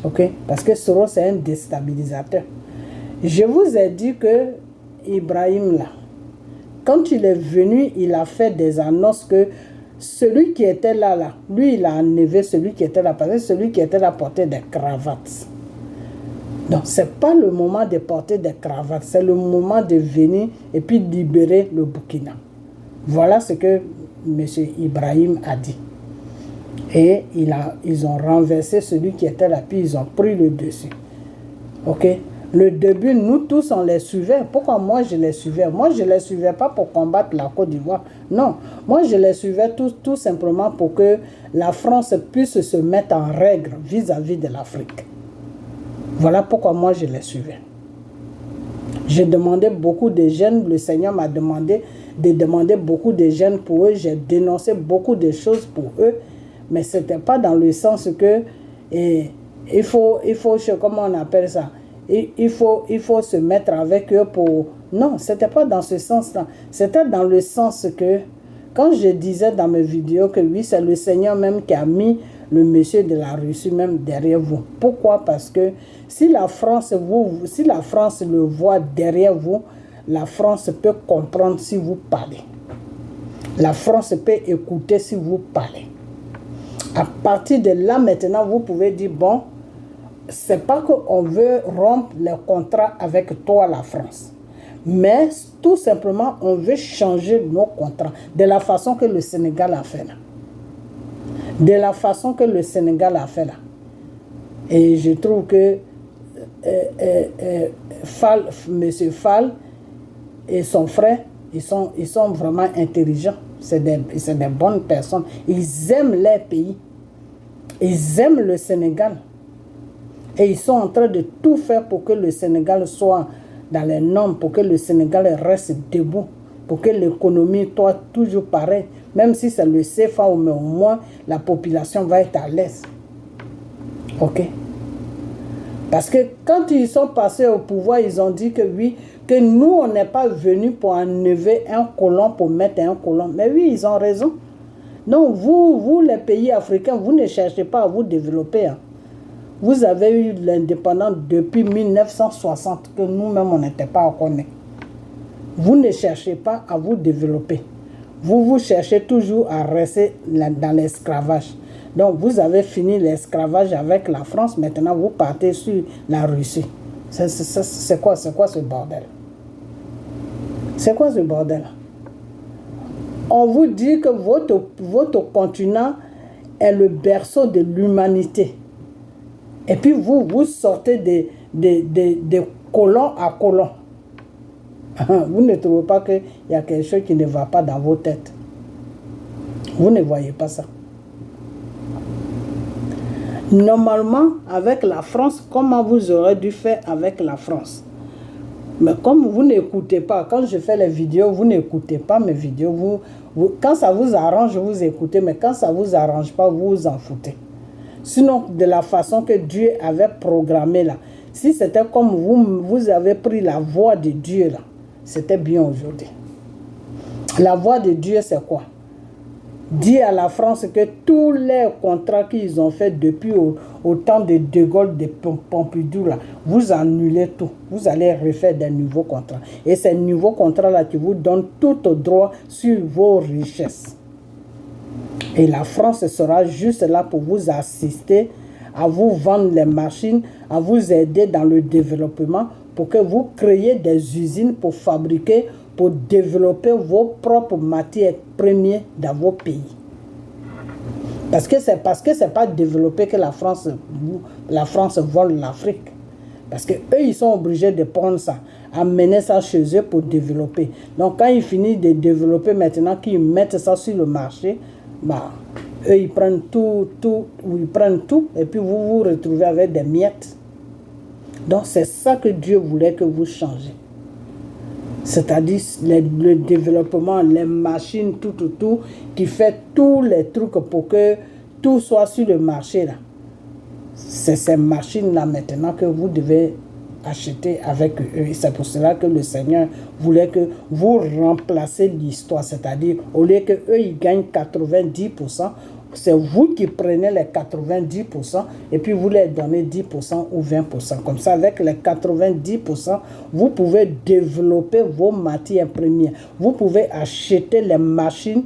Ok? Parce que Soro, c'est un déstabilisateur. Je vous ai dit que Ibrahim, là, quand il est venu, il a fait des annonces que celui qui était là, lui, il a enlevé celui qui était là, parce que celui qui était là portait des cravates. Donc, ce n'est pas le moment de porter des cravates, c'est le moment de venir et puis libérer le Burkina. Voilà ce que M. Ibrahim a dit. Et ils ont renversé celui qui était là, puis ils ont pris le dessus. Ok? Le début, nous tous, on les suivait. Pourquoi moi, je les suivais? Moi, je ne les suivais pas pour combattre la Côte d'Ivoire. Non. Moi, je les suivais tout simplement pour que la France puisse se mettre en règle vis-à-vis de l'Afrique. Voilà pourquoi moi, je les suivais. J'ai demandé beaucoup de jeunes. Le Seigneur m'a demandé de demander beaucoup de jeunes pour eux. J'ai dénoncé beaucoup de choses pour eux. Mais ce n'était pas dans le sens que il faut, comment on appelle ça? Il faut se mettre avec eux pour... Non, ce n'était pas dans ce sens-là. C'était dans le sens que, quand je disais dans mes vidéos que oui, c'est le Seigneur même qui a mis le monsieur de la Russie même derrière vous. Pourquoi? Parce que si la France le voit derrière vous, la France peut comprendre si vous parlez. La France peut écouter si vous parlez. À partir de là, maintenant, vous pouvez dire, bon, c'est pas qu'on veut rompre les contrats avec toi, la France. Mais tout simplement, on veut changer nos contrats de la façon que le Sénégal a fait là. De la façon que le Sénégal a fait là. Et je trouve que M. Fall et son frère, ils sont vraiment intelligents. C'est des bonnes personnes. Ils aiment leur pays. Ils aiment le Sénégal. Et ils sont en train de tout faire pour que le Sénégal soit dans les normes, pour que le Sénégal reste debout, pour que l'économie soit toujours pareille. Même si c'est le CFA, mais au moins la population va être à l'aise. Ok? Parce que quand ils sont passés au pouvoir, ils ont dit que oui, que nous, on n'est pas venus pour enlever un colon, pour mettre un colon. Mais oui, ils ont raison. Donc vous les pays africains, vous ne cherchez pas à vous développer. Hein. Vous avez eu l'indépendance depuis 1960, que nous-mêmes, on n'était pas encore nés. Vous ne cherchez pas à vous développer. Vous cherchez toujours à rester dans l'esclavage. Donc, vous avez fini l'esclavage avec la France. Maintenant, vous partez sur la Russie. C'est quoi ce bordel? C'est quoi ce bordel? On vous dit que votre continent est le berceau de l'humanité. Et puis vous sortez de colon à colon. Vous ne trouvez pas qu'il y a quelque chose qui ne va pas dans vos têtes. Vous ne voyez pas ça. Normalement, avec la France, comment vous aurez dû faire avec la France? Mais comme vous n'écoutez pas, quand je fais les vidéos, vous n'écoutez pas mes vidéos. Quand ça vous arrange, vous écoutez, mais quand ça ne vous arrange pas, vous vous en foutez. Sinon, de la façon que Dieu avait programmé là, si c'était comme vous avez pris la voie de Dieu là, c'était bien aujourd'hui. La voie de Dieu, c'est quoi? Dire à la France que tous les contrats qu'ils ont fait depuis au temps de De Gaulle, de Pompidou, là, vous annulez tout. Vous allez refaire des nouveaux contrats. Et ces nouveaux contrats-là qui vous donnent tout au droit sur vos richesses. Et la France sera juste là pour vous assister à vous vendre les machines, à vous aider dans le développement pour que vous créiez des usines pour fabriquer, pour développer vos propres matières premières dans vos pays. Parce que c'est pas développé que la France vole l'Afrique. Parce qu'eux, ils sont obligés de prendre ça, amener ça chez eux pour développer. Donc, quand ils finissent de développer maintenant, qu'ils mettent ça sur le marché, bah, eux, ils prennent tout, et puis vous vous retrouvez avec des miettes. Donc, c'est ça que Dieu voulait que vous changez. C'est-à-dire le développement, les machines, tout, qui fait tous les trucs pour que tout soit sur le marché, là. C'est ces machines-là maintenant que vous devez acheter avec eux. Et c'est pour cela que le Seigneur voulait que vous remplaciez l'histoire. C'est-à-dire, au lieu qu'eux, ils gagnent 90%, c'est vous qui prenez les 90% et puis vous les donnez 10% ou 20%. Comme ça, avec les 90%, vous pouvez développer vos matières premières. Vous pouvez acheter les machines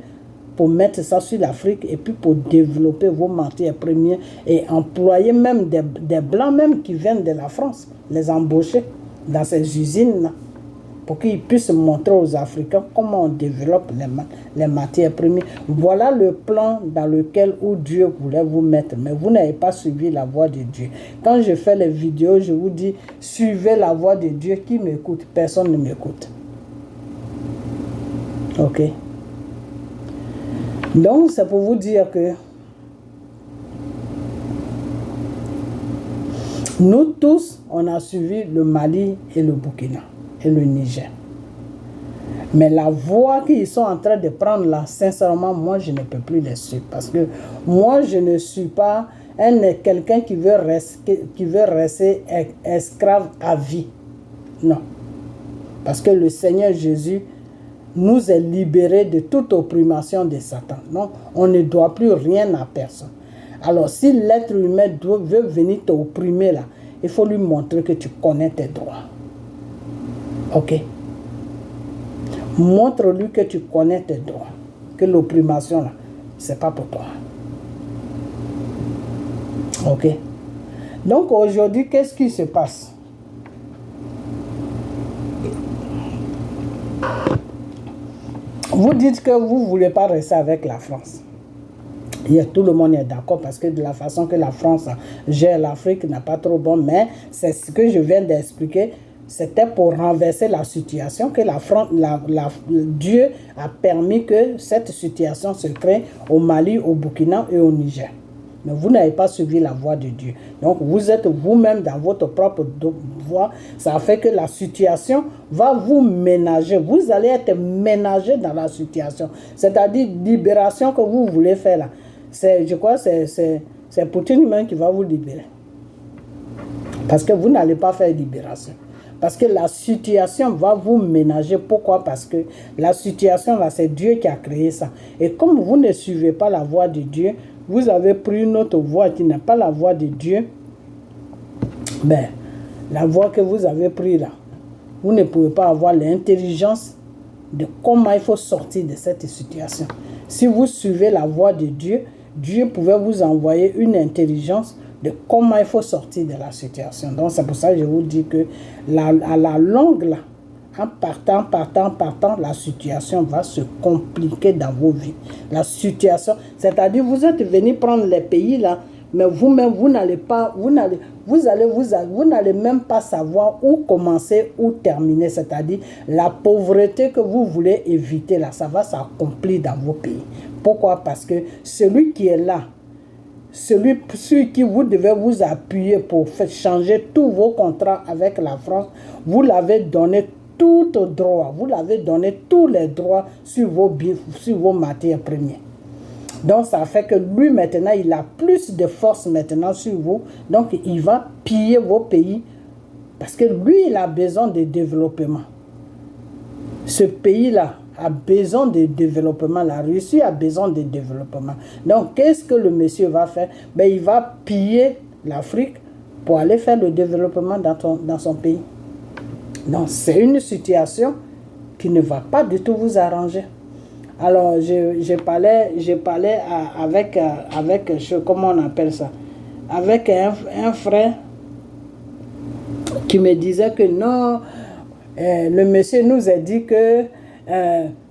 pour mettre ça sur l'Afrique et puis pour développer vos matières premières et employer même des Blancs même qui viennent de la France, les embaucher dans ces usines-là pour qu'ils puissent montrer aux Africains comment on développe les matières premières. Voilà le plan dans lequel où Dieu voulait vous mettre, mais vous n'avez pas suivi la voie de Dieu. Quand je fais les vidéos, je vous dis, suivez la voie de Dieu. Qui m'écoute? Personne ne m'écoute. Ok? Donc, c'est pour vous dire que nous tous, on a suivi le Mali et le Burkina et le Niger. Mais la voie qu'ils sont en train de prendre là, sincèrement, moi, je ne peux plus les suivre. Parce que moi, je ne suis pas quelqu'un qui veut rester esclave à vie. Non. Parce que le Seigneur Jésus nous est libérés de toute opprimation de Satan. Non, on ne doit plus rien à personne. Alors, si l'être humain veut venir t'opprimer là, il faut lui montrer que tu connais tes droits. Ok? Montre-lui que tu connais tes droits. Que l'opprimation là, c'est pas pour toi. Ok? Donc, aujourd'hui, qu'est-ce qui se passe? Vous dites que vous ne voulez pas rester avec la France. Et tout le monde est d'accord parce que de la façon que la France gère l'Afrique n'est pas trop bon. Mais c'est ce que je viens d'expliquer. C'était pour renverser la situation que Dieu a permis que cette situation se crée au Mali, au Burkina et au Niger. Mais vous n'avez pas suivi la voie de Dieu. Donc vous êtes vous-même dans votre propre voie. Ça fait que la situation va vous ménager. Vous allez être ménagé dans la situation. C'est-à-dire libération que vous voulez faire là. Je crois que c'est Poutine même qui va vous libérer. Parce que vous n'allez pas faire libération. Parce que la situation va vous ménager. Pourquoi? Parce que la situation là, c'est Dieu qui a créé ça. Et comme vous ne suivez pas la voie de Dieu, vous avez pris une autre voie qui n'est pas la voie de Dieu. Ben, la voie que vous avez prise là, vous ne pouvez pas avoir l'intelligence de comment il faut sortir de cette situation. Si vous suivez la voie de Dieu, Dieu pouvait vous envoyer une intelligence de comment il faut sortir de la situation. Donc c'est pour ça que je vous dis que à la longue là, en partant, la situation va se compliquer dans vos vies. La situation, c'est-à-dire vous êtes venu prendre les pays là, mais vous-même vous n'allez même pas savoir où commencer, où terminer. C'est-à-dire la pauvreté que vous voulez éviter là, ça va s'accomplir dans vos pays. Pourquoi? Parce que celui qui est là, celui sur qui vous devez vous appuyer pour faire changer tous vos contrats avec la France, vous l'avez donné tout droit, vous l'avez donné tous les droits sur vos matières premières. Donc ça fait que lui maintenant, il a plus de force maintenant sur vous. Donc il va piller vos pays parce que lui, il a besoin de développement. Ce pays-là a besoin de développement. La Russie a besoin de développement. Donc qu'est-ce que le monsieur va faire? Ben, il va piller l'Afrique pour aller faire le développement dans son pays. Donc, c'est une situation qui ne va pas du tout vous arranger. Alors, je parlais avec comment on appelle ça, avec un frère qui me disait que non, le monsieur nous a dit que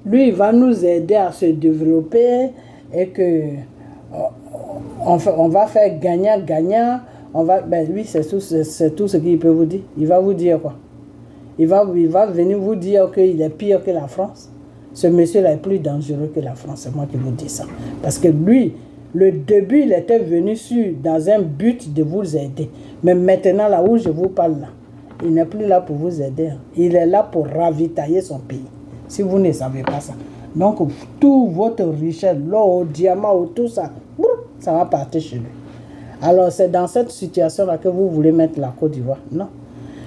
lui, il va nous aider à se développer et que on va faire gagnant-gagnant. Lui, c'est tout ce qu'il peut vous dire. Il va vous dire quoi? Il va venir vous dire qu'il est pire que la France. Ce monsieur-là est plus dangereux que la France. C'est moi qui vous dis ça. Parce que lui, le début, il était venu dans un but de vous aider. Mais maintenant, là où je vous parle, là, il n'est plus là pour vous aider. Il est là pour ravitailler son pays. Si vous ne savez pas ça. Donc, toute votre richesse, l'or, diamant, tout ça, ça va partir chez lui. Alors, c'est dans cette situation-là que vous voulez mettre la Côte d'Ivoire? Non.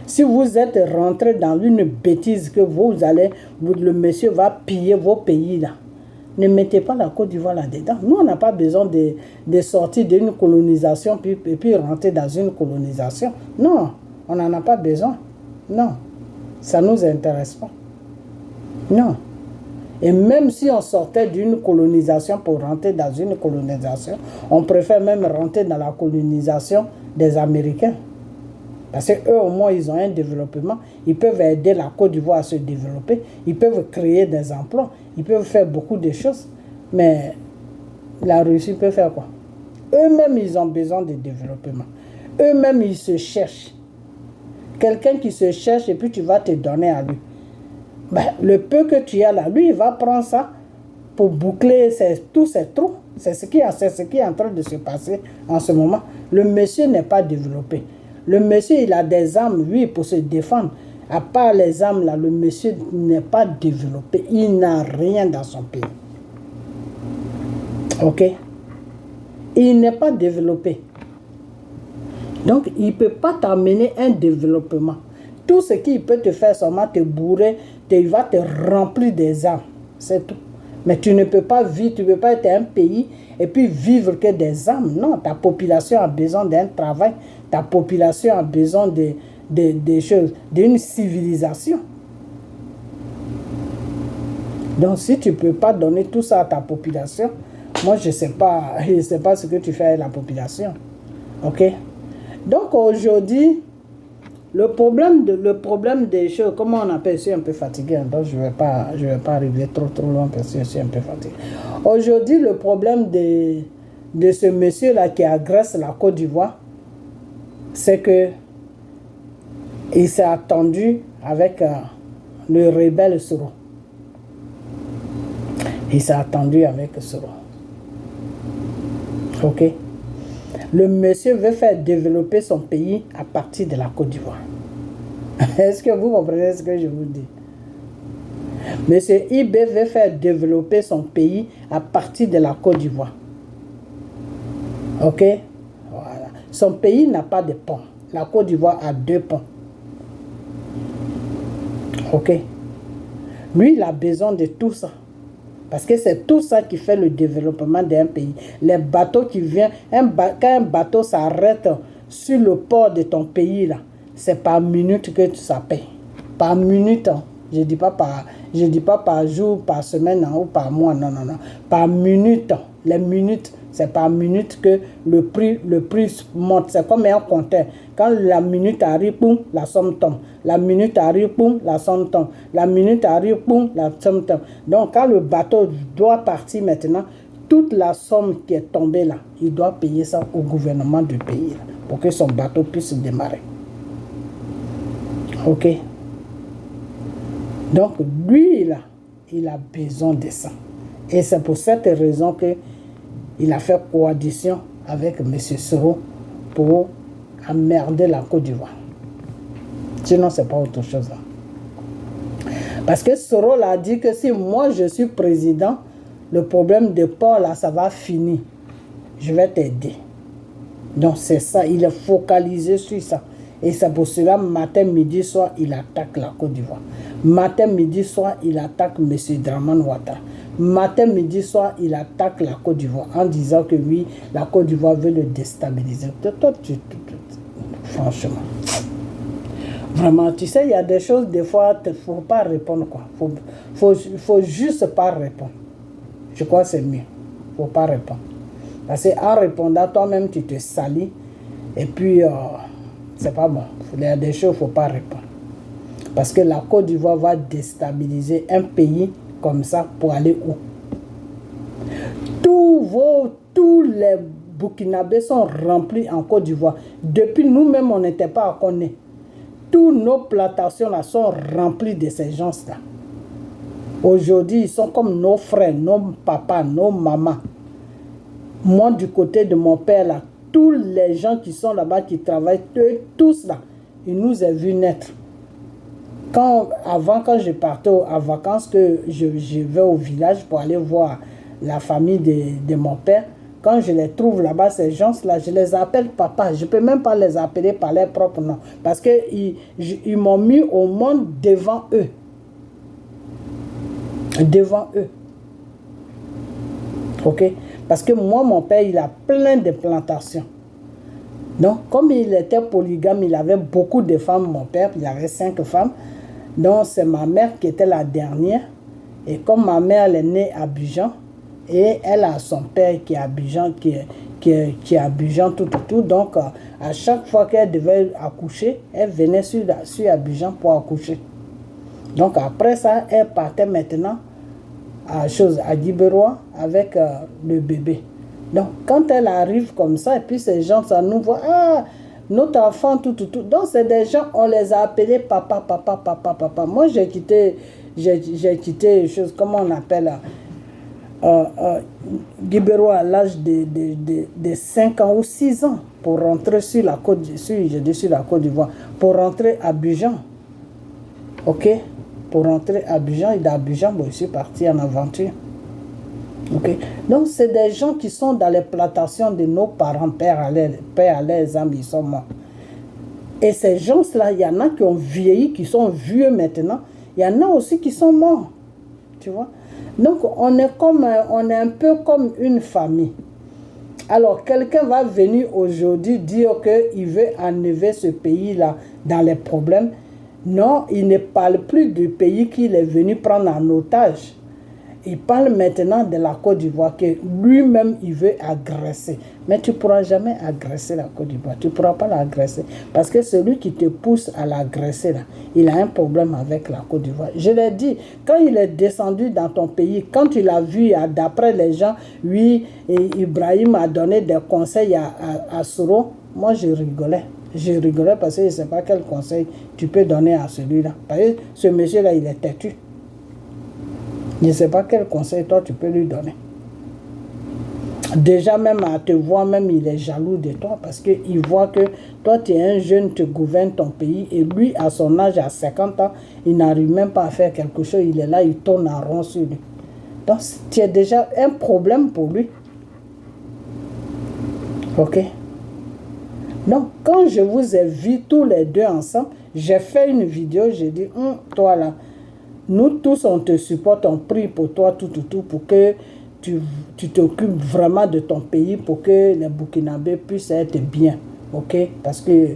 Si vous êtes rentré dans une bêtise que le monsieur va piller vos pays là, ne mettez pas la Côte d'Ivoire là-dedans. Nous, on n'a pas besoin de sortir d'une colonisation et puis rentrer dans une colonisation. Non, on n'en a pas besoin. Non, ça ne nous intéresse pas. Non. Et même si on sortait d'une colonisation pour rentrer dans une colonisation, on préfère même rentrer dans la colonisation des Américains. Parce qu'eux, au moins, ils ont un développement. Ils peuvent aider la Côte d'Ivoire à se développer. Ils peuvent créer des emplois. Ils peuvent faire beaucoup de choses. Mais la Russie peut faire quoi? Eux-mêmes, ils ont besoin de développement. Eux-mêmes, ils se cherchent. Quelqu'un qui se cherche et puis tu vas te donner à lui. Le peu que tu as là, lui, il va prendre ça pour boucler tous ses trous. C'est ce qui est en train de se passer en ce moment. Le monsieur n'est pas développé. Le monsieur, il a des armes, lui, pour se défendre. À part les armes, là, le monsieur n'est pas développé. Il n'a rien dans son pays. Ok? Il n'est pas développé. Donc, il ne peut pas t'amener un développement. Tout ce qu'il peut te faire, seulement te bourrer, il va te remplir des armes. C'est tout. Mais tu ne peux pas vivre, tu ne peux pas être un pays et puis vivre que des armes. Non, ta population a besoin d'un travail. Ta population a besoin des choses, d'une civilisation. Donc, si tu ne peux pas donner tout ça à ta population, moi, je ne sais pas ce que tu fais avec la population. OK? Donc, aujourd'hui, le problème des choses, comment on appelle, je suis un peu fatigué, donc je ne vais pas arriver trop loin parce que je suis un peu fatigué. Aujourd'hui, le problème de ce monsieur-là qui agresse la Côte d'Ivoire, c'est que il s'est attendu avec le rebelle Soro. Il s'est attendu avec Soro. Ok? Le monsieur veut faire développer son pays à partir de la Côte d'Ivoire. Est-ce que vous comprenez ce que je vous dis? Monsieur Ibé veut faire développer son pays à partir de la Côte d'Ivoire. Ok? Voilà. Son pays n'a pas de pont. La Côte d'Ivoire a 2 ponts. Ok? Lui, il a besoin de tout ça. Parce que c'est tout ça qui fait le développement d'un pays. Les bateaux qui viennent, quand un bateau s'arrête sur le port de ton pays, là, c'est par minute que ça paye. Par minute, hein. Je ne dis pas par jour, par semaine ou par mois, non. Par minute, les minutes, c'est par minute que le prix monte. C'est comme un compteur. Quand la minute arrive, boum, la somme tombe. La minute arrive, boum, la somme tombe. La minute arrive, boum, la somme tombe. Donc, quand le bateau doit partir maintenant, toute la somme qui est tombée là, il doit payer ça au gouvernement du pays là, pour que son bateau puisse démarrer. Ok? Donc, lui, là, il a besoin de ça. Et c'est pour cette raison qu'il a fait coalition avec M. Soro pour emmerder la Côte d'Ivoire. Sinon, ce n'est pas autre chose. Là. Parce que Soro l'a dit que si moi je suis président, le problème de port, là, ça va finir. Je vais t'aider. Donc, c'est ça. Il est focalisé sur ça. Et c'est pour cela, matin, midi, soir, il attaque la Côte d'Ivoire. Matin, midi, soir, il attaque M. Dramane Ouattara. Matin, midi, soir, il attaque la Côte d'Ivoire en disant que oui, la Côte d'Ivoire veut le déstabiliser. Franchement. Vraiment, tu sais, il y a des choses, des fois, il ne faut pas répondre. Faut juste pas répondre. Je crois que c'est mieux. Il ne faut pas répondre. Parce qu'en répondant, toi-même, tu te salis. Et puis, c'est pas bon. Il y a des choses qu'il ne faut pas répondre. Parce que la Côte d'Ivoire va déstabiliser un pays comme ça pour aller où? Tous les Burkinabés sont remplis en Côte d'Ivoire. Depuis nous-mêmes, on n'était pas à connaître. Toutes nos plantations là sont remplies de ces gens-là. Aujourd'hui, ils sont comme nos frères, nos papas, nos mamans. Moi, du côté de mon père, là, tous les gens qui sont là-bas, qui travaillent, tous là, ils nous ont vus naître. Avant, quand je partais en vacances, que je vais au village pour aller voir la famille de mon père, quand je les trouve là-bas, ces gens-là, je les appelle papa. Je ne peux même pas les appeler par leur propre nom. Parce qu'ils m'ont mis au monde devant eux. Devant eux. Ok? Parce que moi, mon père, il a plein de plantations. Donc, comme il était polygame, il avait beaucoup de femmes, mon père, il avait 5 femmes. Donc, c'est ma mère qui était la dernière. Et comme ma mère, elle est née à Abidjan, et elle a son père qui est à Abidjan, qui est à Abidjan, tout. Donc, à chaque fois qu'elle devait accoucher, elle venait sur Abidjan pour accoucher. Donc, après ça, elle partait maintenant à Guibérois avec le bébé. Donc, quand elle arrive comme ça, et puis ces gens, ça nous voit, notre enfant, tout. Donc, c'est des gens, on les a appelés papa. Moi, j'ai quitté les choses, comment on appelle, Guibérois à l'âge de 5 ans ou 6 ans pour rentrer sur la Côte d'Ivoire, pour rentrer à Abidjan. Ok? Pour rentrer à Abidjan, et d'Abidjan, je suis parti en aventure. Okay. Donc, c'est des gens qui sont dans les plantations de nos parents, père à leurs âmes, ils sont morts. Et ces gens-là, il y en a qui ont vieilli, qui sont vieux maintenant. Il y en a aussi qui sont morts. Tu vois? Donc, on est un peu comme une famille. Alors, quelqu'un va venir aujourd'hui dire qu'il veut enlever ce pays-là dans les problèmes. Non, il ne parle plus du pays qu'il est venu prendre en otage. Il parle maintenant de la Côte d'Ivoire, que lui-même, il veut agresser. Mais tu ne pourras jamais agresser la Côte d'Ivoire. Tu ne pourras pas l'agresser. Parce que celui qui te pousse à l'agresser, là, il a un problème avec la Côte d'Ivoire. Je l'ai dit, quand il est descendu dans ton pays, quand tu l'as vu, d'après les gens, oui, et Ibrahim a donné des conseils à Soro, moi, je rigolais. Je rigolais parce que je ne sais pas quel conseil tu peux donner à celui-là. Parce que ce monsieur-là, il est têtu. Je ne sais pas quel conseil toi tu peux lui donner. Déjà même à te voir, même il est jaloux de toi parce qu'il voit que toi tu es un jeune, tu gouvernes ton pays et lui à son âge, à 50 ans, il n'arrive même pas à faire quelque chose, il est là, il tourne en rond sur lui. Donc tu es déjà un problème pour lui. Ok? Donc quand je vous ai vus tous les deux ensemble, j'ai fait une vidéo, j'ai dit, toi là, nous tous, on te supporte, on prie pour toi, tout, pour que tu t'occupes vraiment de ton pays, pour que les Burkinabés puissent être bien, ok? Parce que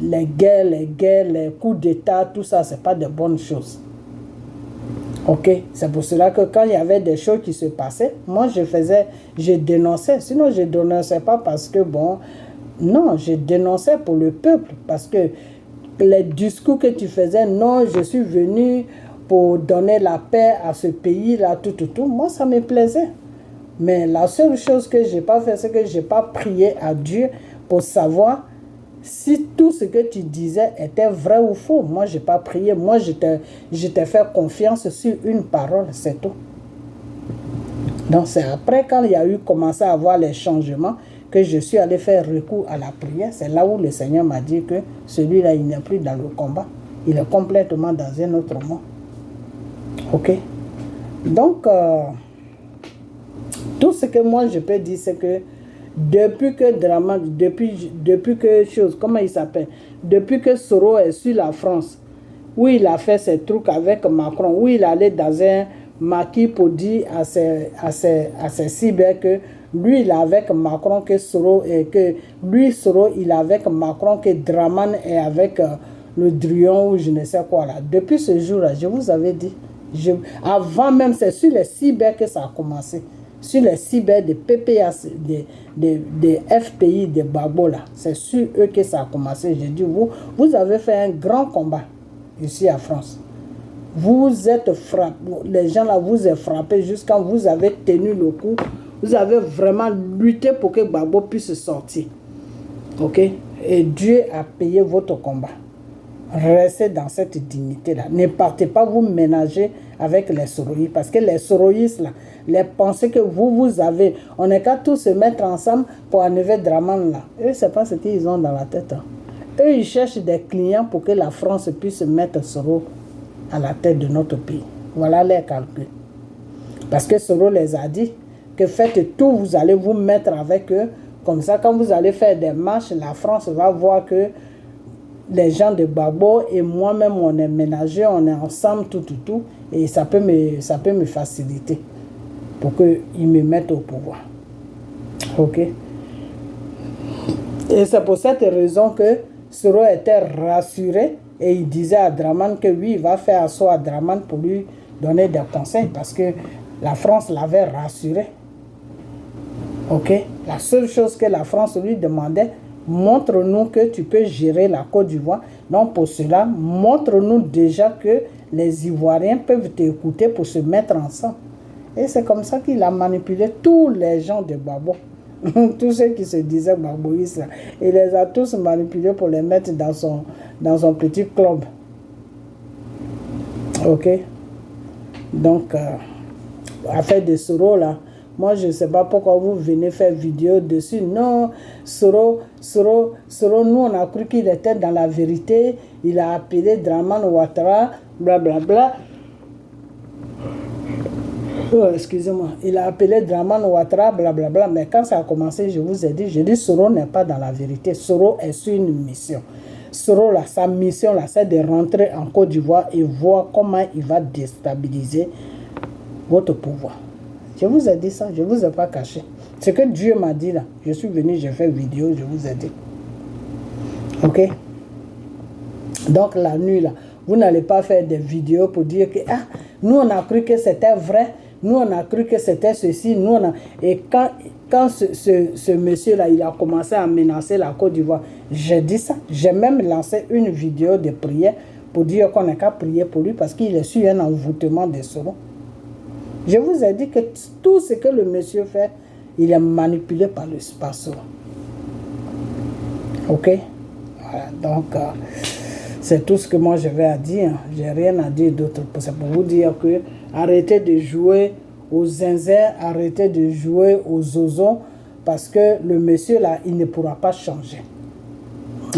les guerres, les coups d'État, tout ça, c'est pas de bonnes choses. Ok? C'est pour cela que quand il y avait des choses qui se passaient, moi, je dénonçais. Sinon, je dénonçais pas parce que, bon, non, je dénonçais pour le peuple, parce que les discours que tu faisais, non, je suis venu pour donner la paix à ce pays-là, tout. Moi, ça me plaisait. Mais la seule chose que je n'ai pas fait, c'est que je n'ai pas prié à Dieu pour savoir si tout ce que tu disais était vrai ou faux. Moi, je n'ai pas prié. Moi, je t'ai fait confiance sur une parole, c'est tout. Donc, c'est après, quand il y a eu commencé à avoir les changements, que je suis allé faire recours à la prière. C'est là où le Seigneur m'a dit que celui-là, il n'est plus dans le combat. Il est complètement dans un autre monde. Ok? Donc, tout ce que moi je peux dire, c'est que depuis que Soro est sur la France, où il a fait ses trucs avec Macron, où il allait dans un maquis pour dire à ses cyber que lui il est avec Macron, que Soro il est avec Macron, que Draman est avec le Drion ou je ne sais quoi là. Depuis ce jour-là, je vous avais dit, avant même, c'est sur les cyber que ça a commencé. sur les cyber des PPAC, des FPI, des Gbagbo là. C'est sur eux que ça a commencé. J'ai dit, vous avez fait un grand combat ici à France. Vous êtes frappés, les gens là vous êtes frappés jusqu'à vous avez tenu le coup. Vous avez vraiment lutté pour que Gbagbo puisse sortir. Ok? Et Dieu a payé votre combat. Restez dans cette dignité-là. Ne partez pas vous ménager avec les soroïstes. Parce que les soroïstes, là, les pensées que vous avez, on n'est qu'à tous se mettre ensemble pour enlever Draman là. Eux, c'est pas ce qu'ils ont dans la tête. Hein. Eux, ils cherchent des clients pour que la France puisse mettre Soro à la tête de notre pays. Voilà les calculs. Parce que Soro les a dit que faites tout, vous allez vous mettre avec eux. Comme ça, quand vous allez faire des marches, la France va voir que les gens de Gbagbo et moi-même, on est ménagés, on est ensemble, tout. Et ça peut me faciliter pour qu'ils me mettent au pouvoir. Ok? Et c'est pour cette raison que Soro était rassuré et il disait à Draman que oui, il va faire asseoir Draman pour lui donner des conseils parce que la France l'avait rassuré. Ok? La seule chose que la France lui demandait, montre-nous que tu peux gérer la Côte d'Ivoire. Donc pour cela, montre-nous déjà que les Ivoiriens peuvent t'écouter pour se mettre ensemble. Et c'est comme ça qu'il a manipulé tous les gens de Gbagbo. Tous ceux qui se disaient Gbagboïstes. Il les a tous manipulés pour les mettre dans son petit club. Ok? Donc, affaire de Soro là, moi je ne sais pas pourquoi vous venez faire vidéo dessus. Non, Soro, nous on a cru qu'il était dans la vérité. Il a appelé Draman Ouattara, blablabla. Oh, excusez-moi. Il a appelé Draman Ouattara, blablabla. Mais quand ça a commencé, je vous ai dit, Soro n'est pas dans la vérité. Soro est sur une mission. Soro, là, sa mission, là, c'est de rentrer en Côte d'Ivoire et voir comment il va déstabiliser votre pouvoir. Je vous ai dit ça, je ne vous ai pas caché. Ce que Dieu m'a dit là, je suis venu, j'ai fait vidéo, je vous ai dit. Ok? Donc la nuit là, vous n'allez pas faire des vidéos pour dire que ah, nous on a cru que c'était vrai, nous on a cru que c'était ceci, nous on a... Et quand ce monsieur là, il a commencé à menacer la Côte d'Ivoire, j'ai dit ça. J'ai même lancé une vidéo de prière pour dire qu'on n'a qu'à prier pour lui parce qu'il est sur un envoûtement de Soro. Je vous ai dit que tout ce que le monsieur fait, il est manipulé par le Soro. Ok? Voilà, donc c'est tout ce que moi je vais à dire. J'ai rien à dire d'autre. C'est pour vous dire que arrêtez de jouer aux zinzins, arrêtez de jouer aux zozos parce que le monsieur là, il ne pourra pas changer.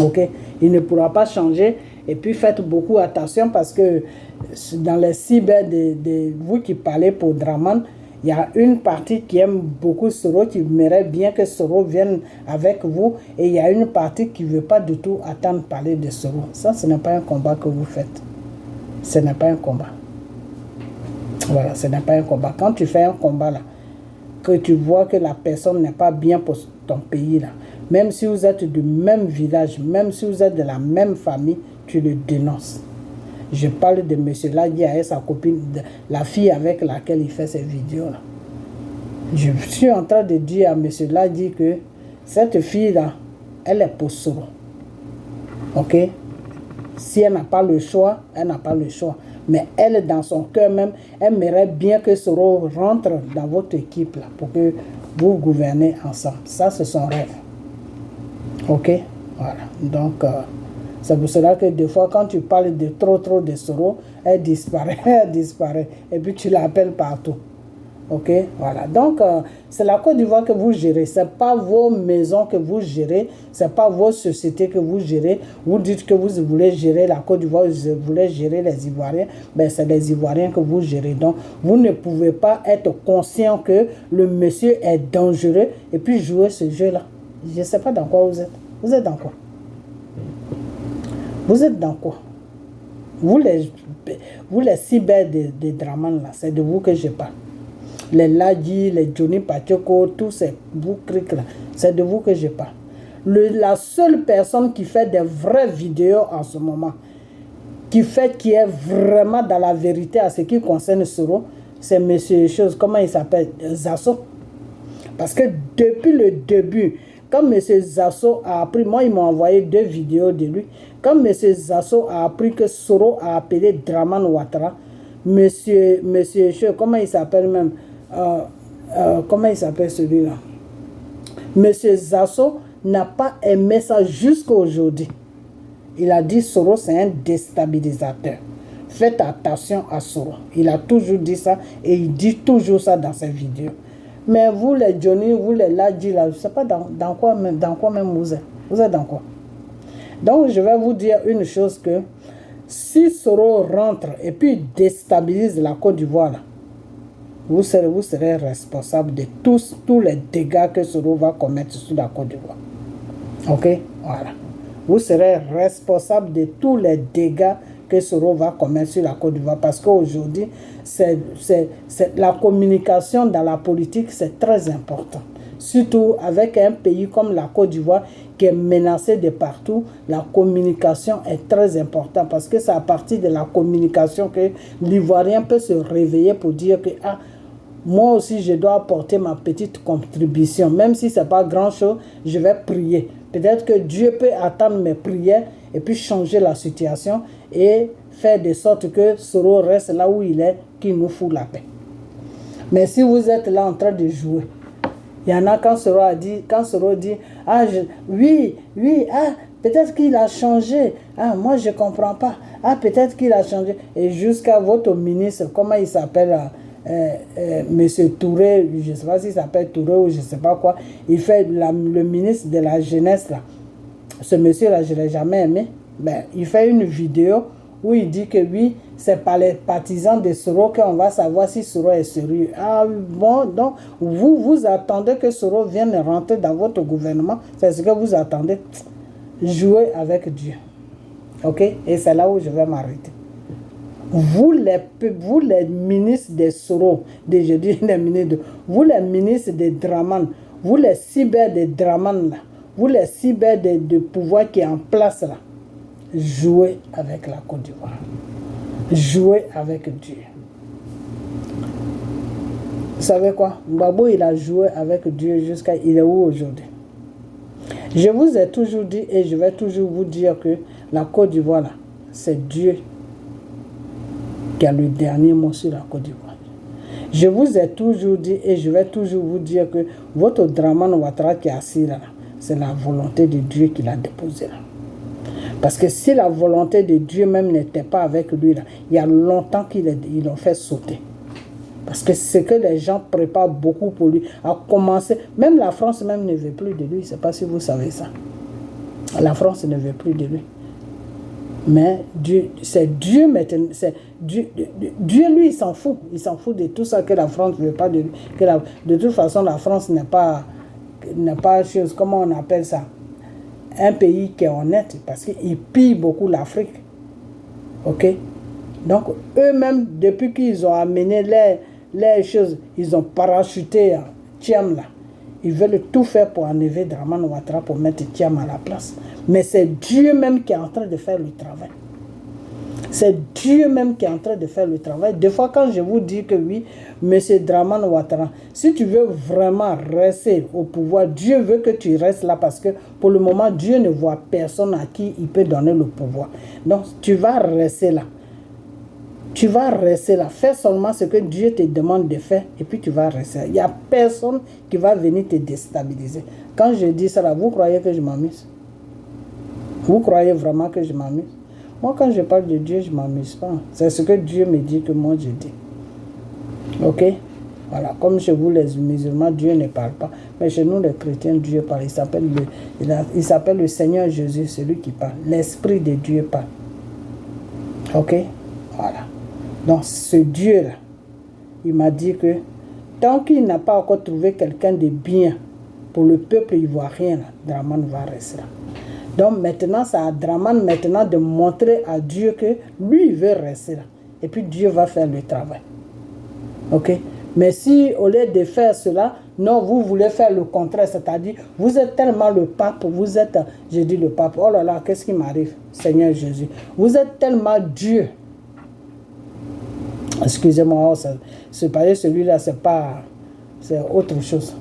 Ok? Il ne pourra pas changer. Et puis faites beaucoup attention parce que dans les cyber de vous qui parlez pour Draman, il y a une partie qui aime beaucoup Soro, qui aimerait bien que Soro vienne avec vous. Et il y a une partie qui ne veut pas du tout attendre parler de Soro. Ça, ce n'est pas un combat que vous faites. Ce n'est pas un combat. Voilà, ce n'est pas un combat. Quand tu fais un combat là, que tu vois que la personne n'est pas bien pour ton pays là, même si vous êtes du même village, même si vous êtes de la même famille, tu le dénonces. Je parle de monsieur Ladi et sa copine, la fille avec laquelle il fait ces vidéos-là. Je suis en train de dire à monsieur Ladi que cette fille-là, elle est pour Soro. Ok? Si elle n'a pas le choix, elle n'a pas le choix. Mais elle, dans son cœur même, elle aimerait bien que Soro rentre dans votre équipe là, pour que vous gouvernez ensemble. Ça, c'est son rêve. Ok? Voilà. Donc, c'est pour cela que des fois, quand tu parles de trop de Soro, elle disparaît, elle disparaît. Et puis, tu l'appelles partout. Ok? Voilà. Donc, c'est la Côte d'Ivoire que vous gérez. Ce n'est pas vos maisons que vous gérez. Ce n'est pas vos sociétés que vous gérez. Vous dites que vous voulez gérer la Côte d'Ivoire, vous voulez gérer les Ivoiriens. Ben, c'est les Ivoiriens que vous gérez. Donc, vous ne pouvez pas être conscient que le monsieur est dangereux et puis jouer ce jeu-là. Je ne sais pas dans quoi vous êtes. Vous êtes dans quoi? Vous êtes dans quoi? Vous les cyber de Draman, là, c'est de vous que je parle. Les Ladi, les Johnny Pachoko, tous ces boucrics là, c'est de vous que je parle. La seule personne qui fait des vraies vidéos en ce moment, qui est vraiment dans la vérité à ce qui concerne Soro, c'est monsieur chose, comment il s'appelle? Zasso. Parce que depuis le début, quand M. Zasso a appris, moi ils m'ont envoyé 2 vidéos de lui, quand M. Zasso a appris que Soro a appelé Draman Ouattara, monsieur, comment il s'appelle même, comment il s'appelle celui-là, M. Zasso n'a pas aimé ça jusqu'à aujourd'hui. Il a dit Soro c'est un déstabilisateur. Faites attention à Soro. Il a toujours dit ça et il dit toujours ça dans ses vidéos. Mais vous les Johnny, vous les Ladji, là, je ne sais pas dans quoi même vous êtes. Vous êtes dans quoi? Donc je vais vous dire une chose que si Soro rentre et puis déstabilise la Côte d'Ivoire, vous serez responsable de tous les dégâts que Soro va commettre sur la Côte d'Ivoire. Ok? Voilà. Vous serez responsable de tous les dégâts que Soro va commettre sur la Côte d'Ivoire parce qu'aujourd'hui, la communication dans la politique, c'est très important. Surtout avec un pays comme la Côte d'Ivoire qui est menacé de partout, la communication est très importante parce que c'est à partir de la communication que l'Ivoirien peut se réveiller pour dire que moi aussi je dois apporter ma petite contribution. Même si ce n'est pas grand-chose, je vais prier. Peut-être que Dieu peut attendre mes prières et puis changer la situation et faire de sorte que Soro reste là où il est, qu'il nous fout la paix. Mais si vous êtes là en train de jouer, il y en a quand Soro dit, oui, peut-être qu'il a changé, moi je ne comprends pas, peut-être qu'il a changé, et jusqu'à votre ministre, comment il s'appelle, Monsieur Touré, je ne sais pas s'il s'appelle Touré ou je ne sais pas quoi, il fait le ministre de la jeunesse là. Ce monsieur-là, je ne l'ai jamais aimé. Il fait une vidéo où il dit que oui, c'est par les partisans de Soro qu'on va savoir si Soro est sérieux. Bon, donc vous attendez que Soro vienne rentrer dans votre gouvernement, c'est ce que vous attendez. Jouez avec Dieu. Ok? Et c'est là où je vais m'arrêter. Vous les ministres de Soro, vous les ministres de Draman, vous les cyber de Draman là, vous les cyber de pouvoir qui est en place là, jouez avec la Côte d'Ivoire. Jouez avec Dieu. Vous savez quoi? Gbagbo, il a joué avec Dieu jusqu'à... Il est où aujourd'hui? Je vous ai toujours dit et je vais toujours vous dire que la Côte d'Ivoire là, c'est Dieu qui a le dernier mot sur la Côte d'Ivoire. Je vous ai toujours dit et je vais toujours vous dire que votre Draman Ouattara qui est assis là, c'est la volonté de Dieu qu'il a déposée là. Parce que si la volonté de Dieu même n'était pas avec lui là, il y a longtemps qu'ils l'ont fait sauter. Parce que c'est que les gens préparent beaucoup pour lui. À commencer, même la France même ne veut plus de lui. Je ne sais pas si vous savez ça. La France ne veut plus de lui. Mais Dieu, c'est Dieu maintenant. Dieu, lui, il s'en fout. Il s'en fout de tout ça que la France ne veut pas de lui. De toute façon, la France n'est pas chose, comment on appelle ça? Un pays qui est honnête parce qu'ils pillent beaucoup l'Afrique. Ok? Donc, eux-mêmes, depuis qu'ils ont amené les choses, ils ont parachuté Thiam là. Ils veulent tout faire pour enlever Draman Ouattara pour mettre Thiam à la place. Mais c'est Dieu même qui est en train de faire le travail. C'est Dieu même qui est en train de faire le travail. Des fois, quand je vous dis que oui, monsieur Draman Ouattara, si tu veux vraiment rester au pouvoir, Dieu veut que tu restes là parce que pour le moment, Dieu ne voit personne à qui il peut donner le pouvoir. Donc, tu vas rester là. Tu vas rester là. Fais seulement ce que Dieu te demande de faire et puis tu vas rester là. Il n'y a personne qui va venir te déstabiliser. Quand je dis ça là, vous croyez que je m'amuse? Vous croyez vraiment que je m'amuse? Moi, quand je parle de Dieu, je ne m'amuse pas. C'est ce que Dieu me dit que moi je dis. Ok? Voilà. Comme chez vous, les musulmans, Dieu ne parle pas. Mais chez nous, les chrétiens, Dieu parle. Il s'appelle le Seigneur Jésus, celui qui parle. L'Esprit de Dieu parle. Ok? Voilà. Donc, ce Dieu-là, il m'a dit que tant qu'il n'a pas encore trouvé quelqu'un de bien pour le peuple ivoirien, Draman va rester là. Donc maintenant, c'est à Draman maintenant de montrer à Dieu que lui, il veut rester là. Et puis Dieu va faire le travail. Ok? Mais si au lieu de faire cela, non, vous voulez faire le contraire, c'est-à-dire, vous êtes tellement le pape, vous êtes, je dis le pape, oh là là, qu'est-ce qui m'arrive, Seigneur Jésus? Vous êtes tellement Dieu. Excusez-moi, c'est pas celui-là, c'est autre chose.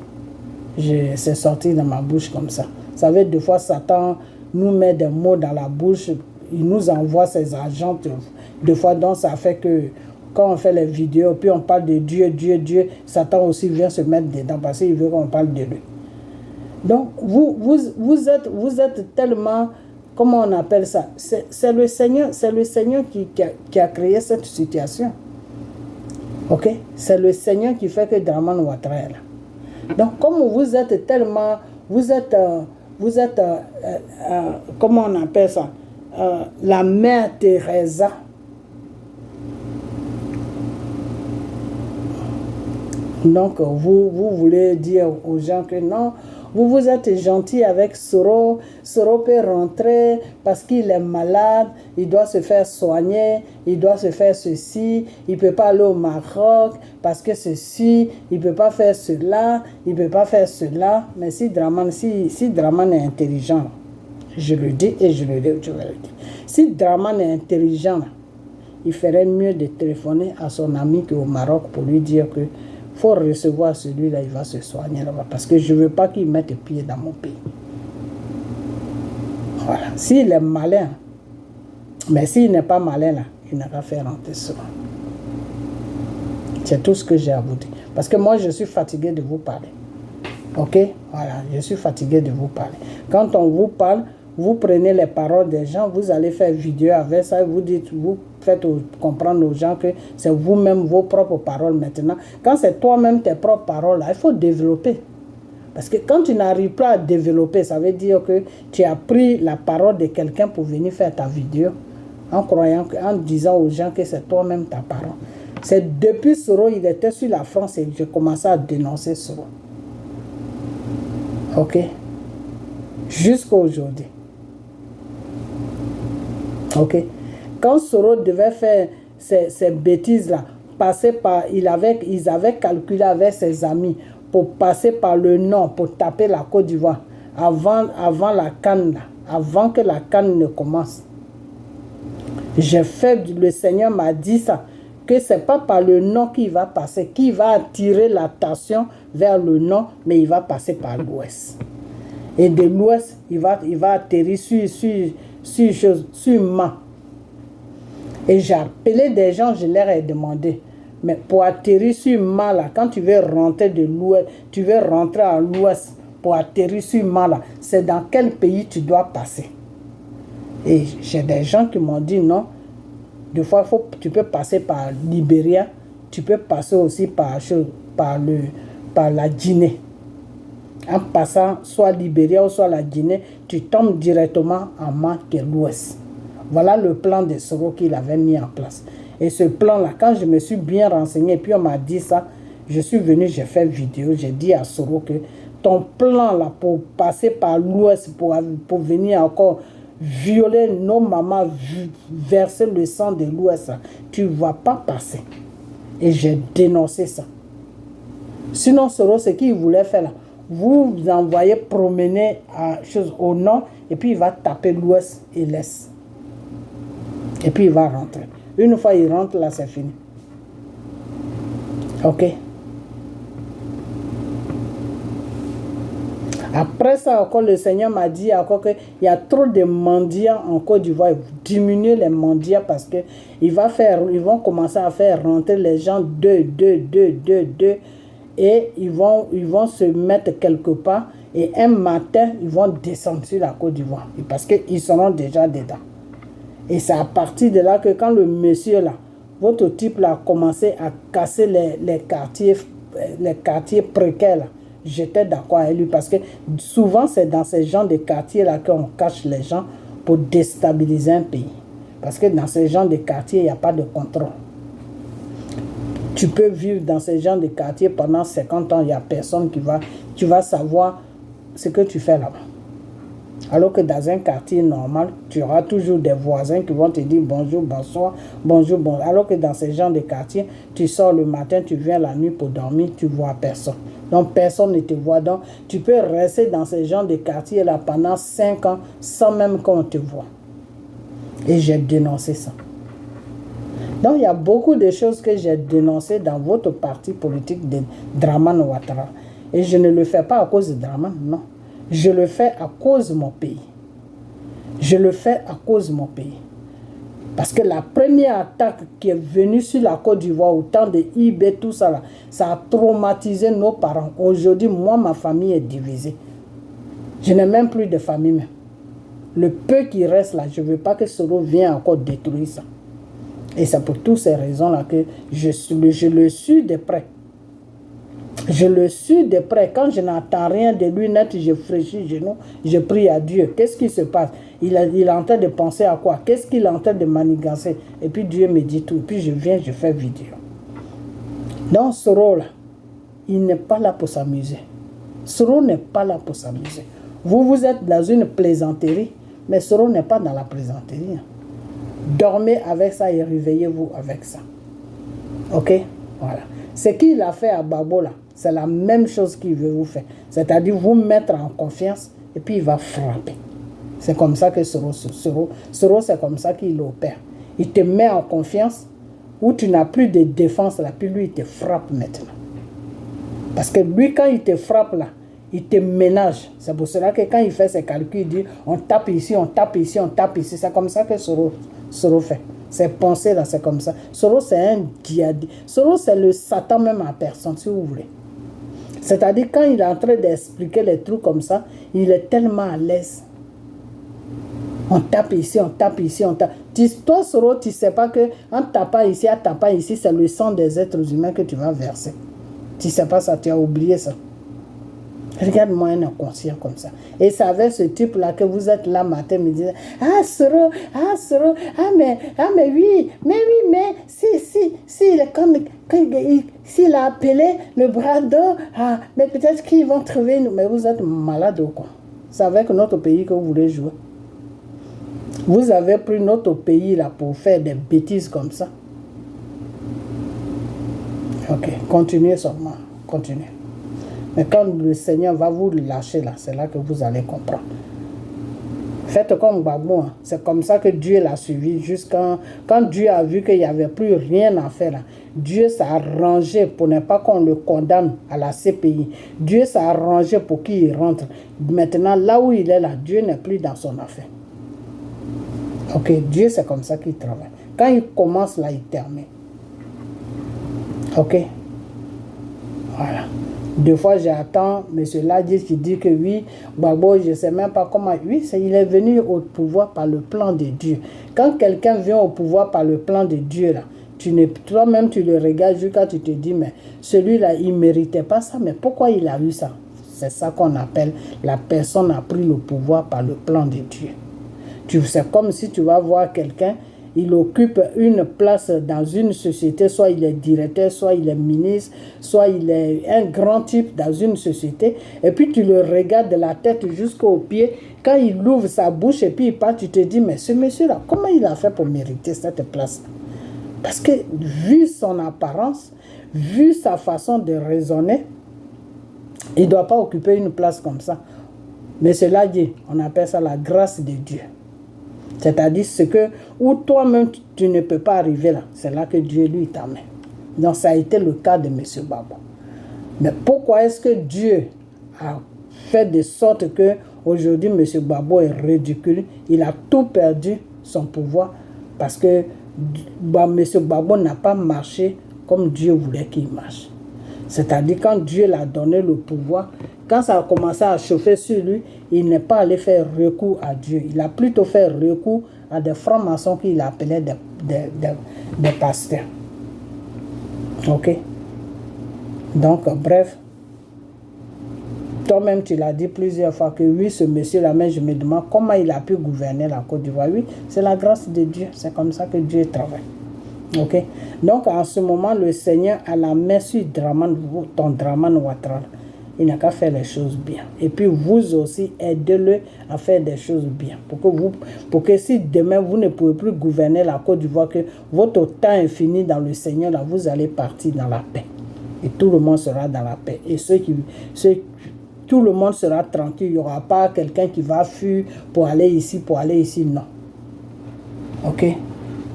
C'est sorti dans ma bouche comme ça. Vous savez, des fois, Satan nous met des mots dans la bouche. Il nous envoie ses agents. Des fois, donc, ça fait que quand on fait les vidéos, puis on parle de Dieu, Dieu, Dieu, Satan aussi vient se mettre dedans parce qu'il veut qu'on parle de lui. Donc, vous êtes tellement, comment on appelle ça? C'est le Seigneur qui a créé cette situation. Ok? C'est le Seigneur qui fait que Draman Ouattara est là. Donc, comme vous êtes tellement, comment on appelle ça? La mère Teresa. Donc, vous voulez dire aux gens que non, vous êtes gentil avec Soro. Soro peut rentrer parce qu'il est malade, il doit se faire soigner, il doit se faire ceci, il ne peut pas aller au Maroc parce que ceci, il ne peut pas faire cela, il ne peut pas faire cela. Mais si Draman est intelligent, je le dis et je vais le dire. Si Draman est intelligent, il ferait mieux de téléphoner à son ami qui est au Maroc pour lui dire que faut recevoir celui-là, il va se soigner là-bas. Parce que je ne veux pas qu'il mette le pied dans mon pays. Voilà. S'il est malin, mais s'il n'est pas malin, là, il n'a qu'à faire rentrer cela. C'est tout ce que j'ai à vous dire. Parce que moi, je suis fatigué de vous parler. Ok? Voilà, je suis fatigué de vous parler. Quand on vous parle, vous prenez les paroles des gens, vous allez faire vidéo avec ça, et vous faites comprendre aux gens que c'est vous-même vos propres paroles maintenant. Quand c'est toi-même tes propres paroles, là, il faut développer. Parce que quand tu n'arrives pas à développer, ça veut dire que tu as pris la parole de quelqu'un pour venir faire ta vidéo en disant aux gens que c'est toi-même ta parole. C'est depuis Soro, il était sur la France et j'ai commencé à dénoncer Soro. Ok? Jusqu'à aujourd'hui. Ok? Quand Soro devait faire ces bêtises-là, ils avaient calculé avec ses amis pour passer par le nord, pour taper la Côte d'Ivoire, avant la CAN, avant que la CAN ne commence. Le Seigneur m'a dit ça, que ce n'est pas par le nord qu'il va passer, qu'il va attirer l'attention vers le nord, mais il va passer par l'ouest. Et de l'ouest, il va atterrir sur Mans. Et j'ai appelé des gens, je leur ai demandé, mais pour atterrir sur Mans, là, quand tu veux rentrer de l'ouest, tu veux rentrer à l'ouest, pour atterrir sur Mans, là, c'est dans quel pays tu dois passer? Et j'ai des gens qui m'ont dit non. Des fois, tu peux passer par Libéria, tu peux passer aussi par la Guinée. En passant soit Libéria ou soit la Guinée, tu tombes directement en Mans, qui est l'ouest. Voilà le plan de Soro qu'il avait mis en place. Et ce plan-là, quand je me suis bien renseigné, puis on m'a dit ça, je suis venu, j'ai fait vidéo, j'ai dit à Soro que ton plan-là pour passer par l'ouest, pour venir encore violer nos mamans, verser le sang de l'ouest, tu ne vas pas passer. Et j'ai dénoncé ça. Sinon, Soro, ce qu'il voulait faire là, vous envoyez promener au nord, et puis il va taper l'ouest et l'est. Et puis il va rentrer. Une fois il rentre, là, c'est fini. Ok? Après ça, encore, le Seigneur m'a dit encore qu'il y a trop de mendiants en Côte d'Ivoire. Il faut diminuer les mendiants parce qu'ils vont commencer à faire rentrer les gens deux. Et ils vont se mettre quelque part. Et un matin, ils vont descendre sur la Côte d'Ivoire. Parce qu'ils seront déjà dedans. Et c'est à partir de là que quand le monsieur là, votre type là, a commencé à casser les quartiers précaires là, j'étais d'accord avec lui parce que souvent c'est dans ces genres de quartiers là qu'on cache les gens pour déstabiliser un pays. Parce que dans ces genres de quartiers, il n'y a pas de contrôle. Tu peux vivre dans ces genres de quartiers pendant 50 ans, il n'y a personne tu vas savoir ce que tu fais là-bas. Alors que dans un quartier normal, tu auras toujours des voisins qui vont te dire bonjour, bonsoir, bonjour, bon. Alors que dans ces genres de quartiers, tu sors le matin, tu viens la nuit pour dormir, tu ne vois personne. Donc personne ne te voit. Donc tu peux rester dans ces genres de quartiers là pendant 5 ans sans même qu'on te voit. Et j'ai dénoncé ça. Donc il y a beaucoup de choses que j'ai dénoncées dans votre parti politique de Draman Ouattara. Et je ne le fais pas à cause de Draman, non. Je le fais à cause de mon pays. Je le fais à cause de mon pays. Parce que la première attaque qui est venue sur la Côte d'Ivoire, au temps de IB, tout ça, là, ça a traumatisé nos parents. Aujourd'hui, moi, ma famille est divisée. Je n'ai même plus de famille. Même. Le peu qui reste là, je ne veux pas que Soro vienne encore détruire ça. Et c'est pour toutes ces raisons-là que je le suis de près. Je le suis de près. Quand je n'entends rien de lui net, je fléchis les genoux, je prie à Dieu. Qu'est-ce qui se passe? Il est en train de penser à quoi? Qu'est-ce qu'il est en train de manigancer? Et puis Dieu me dit tout. Et puis je viens, je fais vidéo. Donc Soro là, il n'est pas là pour s'amuser. Soro n'est pas là pour s'amuser. Vous êtes dans une plaisanterie, mais Soro n'est pas dans la plaisanterie. Dormez avec ça et réveillez-vous avec ça. Ok? Voilà. Ce qu'il a fait à Babo là, c'est la même chose qu'il veut vous faire. C'est-à-dire vous mettre en confiance et puis il va frapper. C'est comme ça que Soro, c'est comme ça qu'il opère. Il te met en confiance où tu n'as plus de défense là, puis lui il te frappe maintenant. Parce que lui quand il te frappe là, il te ménage. C'est pour cela que quand il fait ses calculs, il dit on tape ici, on tape ici, on tape ici. C'est comme ça que Soro fait. Ses pensées là, c'est comme ça. Soro c'est un diadème. Soro c'est le Satan même en personne, si vous voulez. C'est-à-dire quand il est en train d'expliquer les trucs comme ça, il est tellement à l'aise. On tape ici, on tape ici, on tape. Toi, Soro, tu ne sais pas qu'en tapant ici, en tapant ici, c'est le sang des êtres humains que tu vas verser. Tu ne sais pas ça, tu as oublié ça. Regarde-moi un inconscient comme ça. Et c'est avec ce type-là que vous êtes là matin, me disant ah, Soro, oui, mais s'il a appelé le bras d'eau, mais peut-être qu'ils vont trouver nous. Mais vous êtes malade ou quoi? C'est avec notre pays que vous voulez jouer. Vous avez pris notre pays là pour faire des bêtises comme ça. Ok, continuez seulement, continuez. Mais quand le Seigneur va vous lâcher là, c'est là que vous allez comprendre. Faites comme Babou, hein. C'est comme ça que Dieu l'a suivi jusqu'à quand Dieu a vu qu'il n'y avait plus rien à faire là. Dieu s'est arrangé pour ne pas qu'on le condamne à la CPI. Dieu s'est arrangé pour qu'il rentre. Maintenant, là où il est là, Dieu n'est plus dans son affaire. Ok, Dieu c'est comme ça qu'il travaille. Quand il commence là, il termine. Ok. Voilà. Deux fois, j'attends M. Ladji qui dit que oui, Babo, je ne sais même pas comment. Oui, il est venu au pouvoir par le plan de Dieu. Quand quelqu'un vient au pouvoir par le plan de Dieu, là, toi-même, tu le regardes jusqu'à tu te dis, mais celui-là, il ne méritait pas ça, mais pourquoi il a eu ça? C'est ça qu'on appelle la personne a pris le pouvoir par le plan de Dieu. C'est comme si tu vas voir quelqu'un, il occupe une place dans une société, soit il est directeur, soit il est ministre, soit il est un grand type dans une société, et puis tu le regardes de la tête jusqu'aux pieds, quand il ouvre sa bouche et puis il part, tu te dis, mais ce monsieur-là, comment il a fait pour mériter cette place-là? Parce que vu son apparence, vu sa façon de raisonner, il ne doit pas occuper une place comme ça. Mais cela dit, on appelle ça la grâce de Dieu. C'est-à-dire ce que, où toi-même tu ne peux pas arriver là, c'est là que Dieu lui t'amène. Donc ça a été le cas de M. Babo. Mais pourquoi est-ce que Dieu a fait de sorte que aujourd'hui M. Babo est ridicule? Il a tout perdu son pouvoir parce que M. Babo n'a pas marché comme Dieu voulait qu'il marche. C'est-à-dire quand Dieu l'a donné le pouvoir, quand ça a commencé à chauffer sur lui, il n'est pas allé faire recours à Dieu. Il a plutôt fait recours à des francs-maçons qu'il appelait des pasteurs. Ok? Donc, bref, toi-même tu l'as dit plusieurs fois que oui, ce monsieur-là, mais je me demande comment il a pu gouverner la Côte d'Ivoire. Oui, c'est la grâce de Dieu. C'est comme ça que Dieu travaille. Ok? Donc, en ce moment, le Seigneur a la main sur ton Draman Ouattara. Il n'a qu'à faire les choses bien. Et puis, vous aussi, aidez-le à faire des choses bien. Pour que si demain, vous ne pouvez plus gouverner la Côte d'Ivoire, que votre temps est fini dans le Seigneur, là, vous allez partir dans la paix. Et tout le monde sera dans la paix. Et tout le monde sera tranquille. Il n'y aura pas quelqu'un qui va fuir pour aller ici, non. Ok?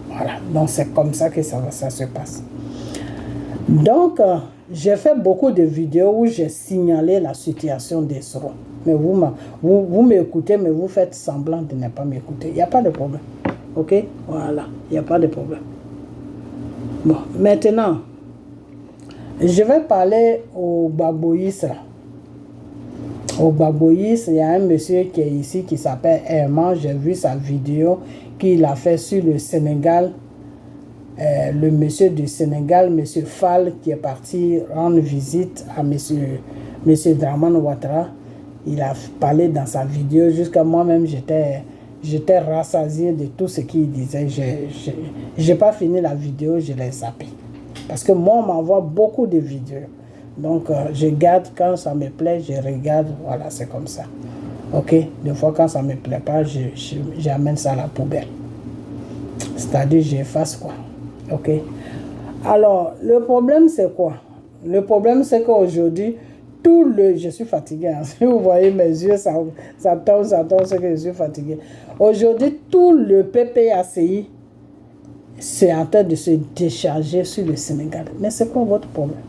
Voilà. Donc, c'est comme ça que ça se passe. Donc, j'ai fait beaucoup de vidéos où j'ai signalé la situation d'Esrom. Mais vous m'écoutez, mais vous faites semblant de ne pas m'écouter. Il n'y a pas de problème. Ok? Voilà. Il n'y a pas de problème. Bon, maintenant, je vais parler au Gbagboïs. Au Gbagboïs, il y a un monsieur qui est ici qui s'appelle Herman. J'ai vu sa vidéo qu'il a fait sur le Sénégal. Le monsieur du Sénégal, monsieur Fall, qui est parti rendre visite à monsieur Dramane Ouattara. Il a parlé dans sa vidéo, jusqu'à moi-même, j'étais rassasié de tout ce qu'il disait. Je n'ai pas fini la vidéo, je l'ai zappé. Parce que moi, on m'envoie beaucoup de vidéos. Donc, je garde quand ça me plaît, je regarde. Voilà, c'est comme ça. Ok? Des fois, quand ça ne me plaît pas, j'amène ça à la poubelle. C'est-à-dire, j'efface quoi. Ok? Alors, le problème, c'est quoi? Le problème, c'est qu'aujourd'hui, je suis fatigué. Hein. Si vous voyez mes yeux, ça tombe, c'est que je suis fatigué. Aujourd'hui, tout le PPACI, c'est en train de se décharger sur le Sénégal. Mais c'est quoi votre problème?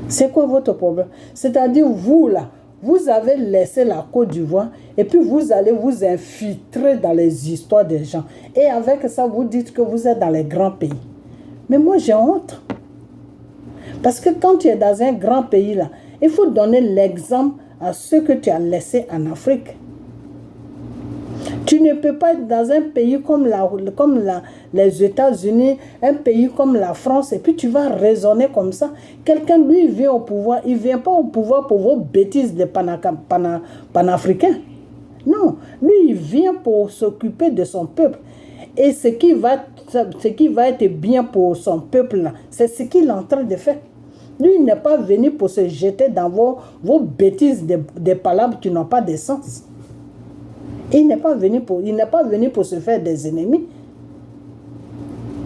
C'est quoi votre problème? C'est-à-dire, vous là, vous avez laissé la Côte d'Ivoire et puis vous allez vous infiltrer dans les histoires des gens. Et avec ça, vous dites que vous êtes dans les grands pays. Mais moi, j'ai honte. Parce que quand tu es dans un grand pays là, il faut donner l'exemple à ceux que tu as laissés en Afrique. Tu ne peux pas être dans un pays comme les États-Unis, un pays comme la France, et puis tu vas raisonner comme ça. Quelqu'un, lui, vient au pouvoir. Il ne vient pas au pouvoir pour vos bêtises de panafricains. Non, lui, il vient pour s'occuper de son peuple. Et ce qui va être bien pour son peuple, c'est ce qu'il est en train de faire. Lui, il n'est pas venu pour se jeter dans vos bêtises de palabres qui n'ont pas de sens. Il n'est pas venu pour se faire des ennemis.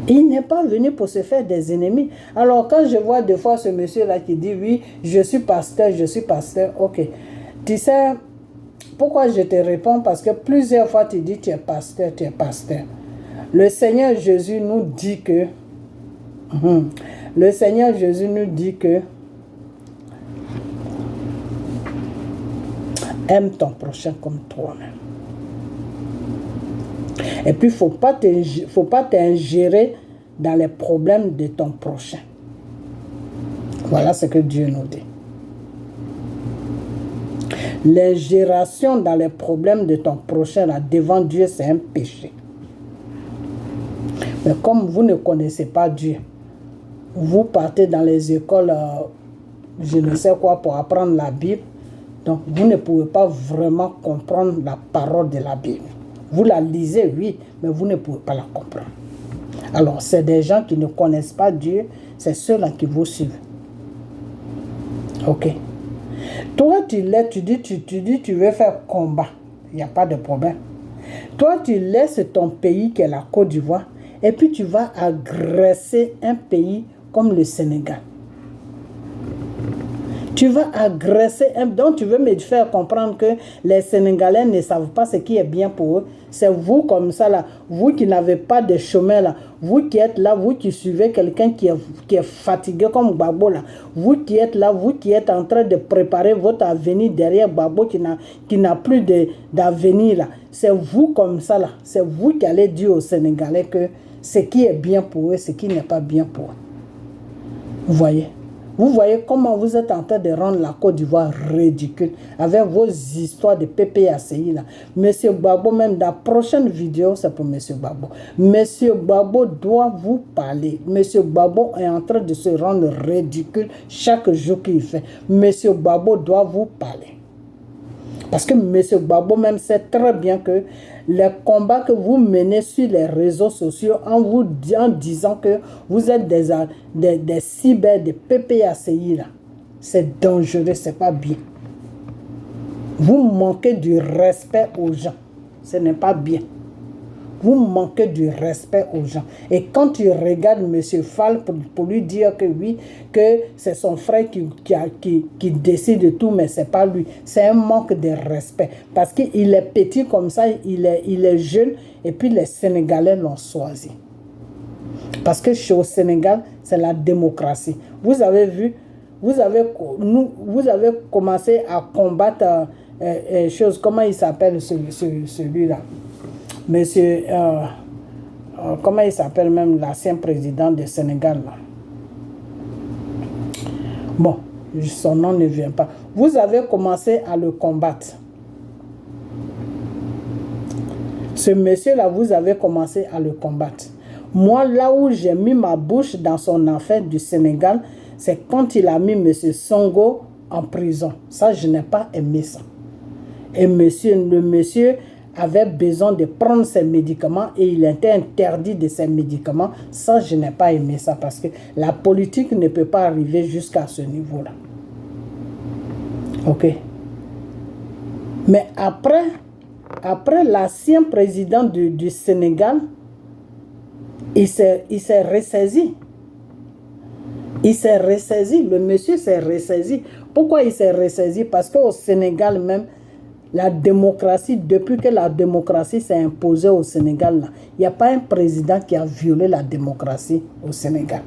Il n'est pas venu pour se faire des ennemis. Alors, quand je vois des fois ce monsieur-là qui dit, oui, je suis pasteur, ok. Tu sais, pourquoi je te réponds? Parce que plusieurs fois, tu dis, tu es pasteur. Le Seigneur Jésus nous dit que, aime ton prochain comme toi-même. Et puis, il ne faut pas t'ingérer dans les problèmes de ton prochain. Voilà ce que Dieu nous dit. L'ingération dans les problèmes de ton prochain, là, devant Dieu, c'est un péché. Mais comme vous ne connaissez pas Dieu, vous partez dans les écoles, je ne sais quoi, pour apprendre la Bible. Donc, vous ne pouvez pas vraiment comprendre la parole de la Bible. Vous la lisez, oui, mais vous ne pouvez pas la comprendre. Alors, c'est des gens qui ne connaissent pas Dieu, c'est ceux-là qui vous suivent. Ok. Toi, tu dis, tu veux faire combat. Il n'y a pas de problème. Toi, tu laisses ton pays, qui est la Côte d'Ivoire, et puis tu vas agresser un pays comme le Sénégal. Tu vas agresser donc tu veux me faire comprendre que les Sénégalais ne savent pas ce qui est bien pour eux. C'est vous comme ça là, vous qui n'avez pas de chemin là, vous qui êtes là, vous qui suivez quelqu'un qui est fatigué comme Gbagbo là, vous qui êtes là, vous qui êtes en train de préparer votre avenir derrière Gbagbo qui n'a plus d'avenir là. C'est vous comme ça là, c'est vous qui allez dire aux Sénégalais que ce qui est bien pour eux, ce qui n'est pas bien pour eux. Vous voyez? Vous voyez comment vous êtes en train de rendre la Côte d'Ivoire ridicule avec vos histoires de PPACI là. Monsieur Gbagbo, même dans la prochaine vidéo, c'est pour Monsieur Gbagbo. Monsieur Gbagbo doit vous parler. Monsieur Gbagbo est en train de se rendre ridicule chaque jour qu'il fait. Monsieur Gbagbo doit vous parler. Parce que Monsieur Gbagbo même sait très bien que les combats que vous menez sur les réseaux sociaux en disant que vous êtes des cyber, des PPACI là, c'est dangereux, c'est pas bien. Vous manquez du respect aux gens, ce n'est pas bien. Vous manquez du respect aux gens. Et quand tu regardes M. Fall pour lui dire que oui, que c'est son frère qui décide de tout, mais ce n'est pas lui. C'est un manque de respect. Parce qu'il est petit comme ça, il est jeune, et puis les Sénégalais l'ont choisi. Parce que au Sénégal, c'est la démocratie. Vous avez vu, vous avez commencé à combattre choses. Comment il s'appelle celui-là? Monsieur, comment il s'appelle même l'ancien président du Sénégal là? Bon, son nom ne vient pas. Vous avez commencé à le combattre. Ce monsieur-là, vous avez commencé à le combattre. Moi, là où j'ai mis ma bouche dans son affaire du Sénégal, c'est quand il a mis M. Sonko en prison. Ça, je n'ai pas aimé ça. Et le monsieur avait besoin de prendre ses médicaments et il était interdit de ses médicaments. Ça, je n'ai pas aimé ça parce que la politique ne peut pas arriver jusqu'à ce niveau-là. Ok. Mais après l'ancien président du Sénégal, il s'est ressaisi. Il s'est ressaisi. Le monsieur s'est ressaisi. Pourquoi il s'est ressaisi? Parce qu'au Sénégal même, la démocratie, depuis que la démocratie s'est imposée au Sénégal, il n'y a pas un président qui a violé la démocratie au Sénégal.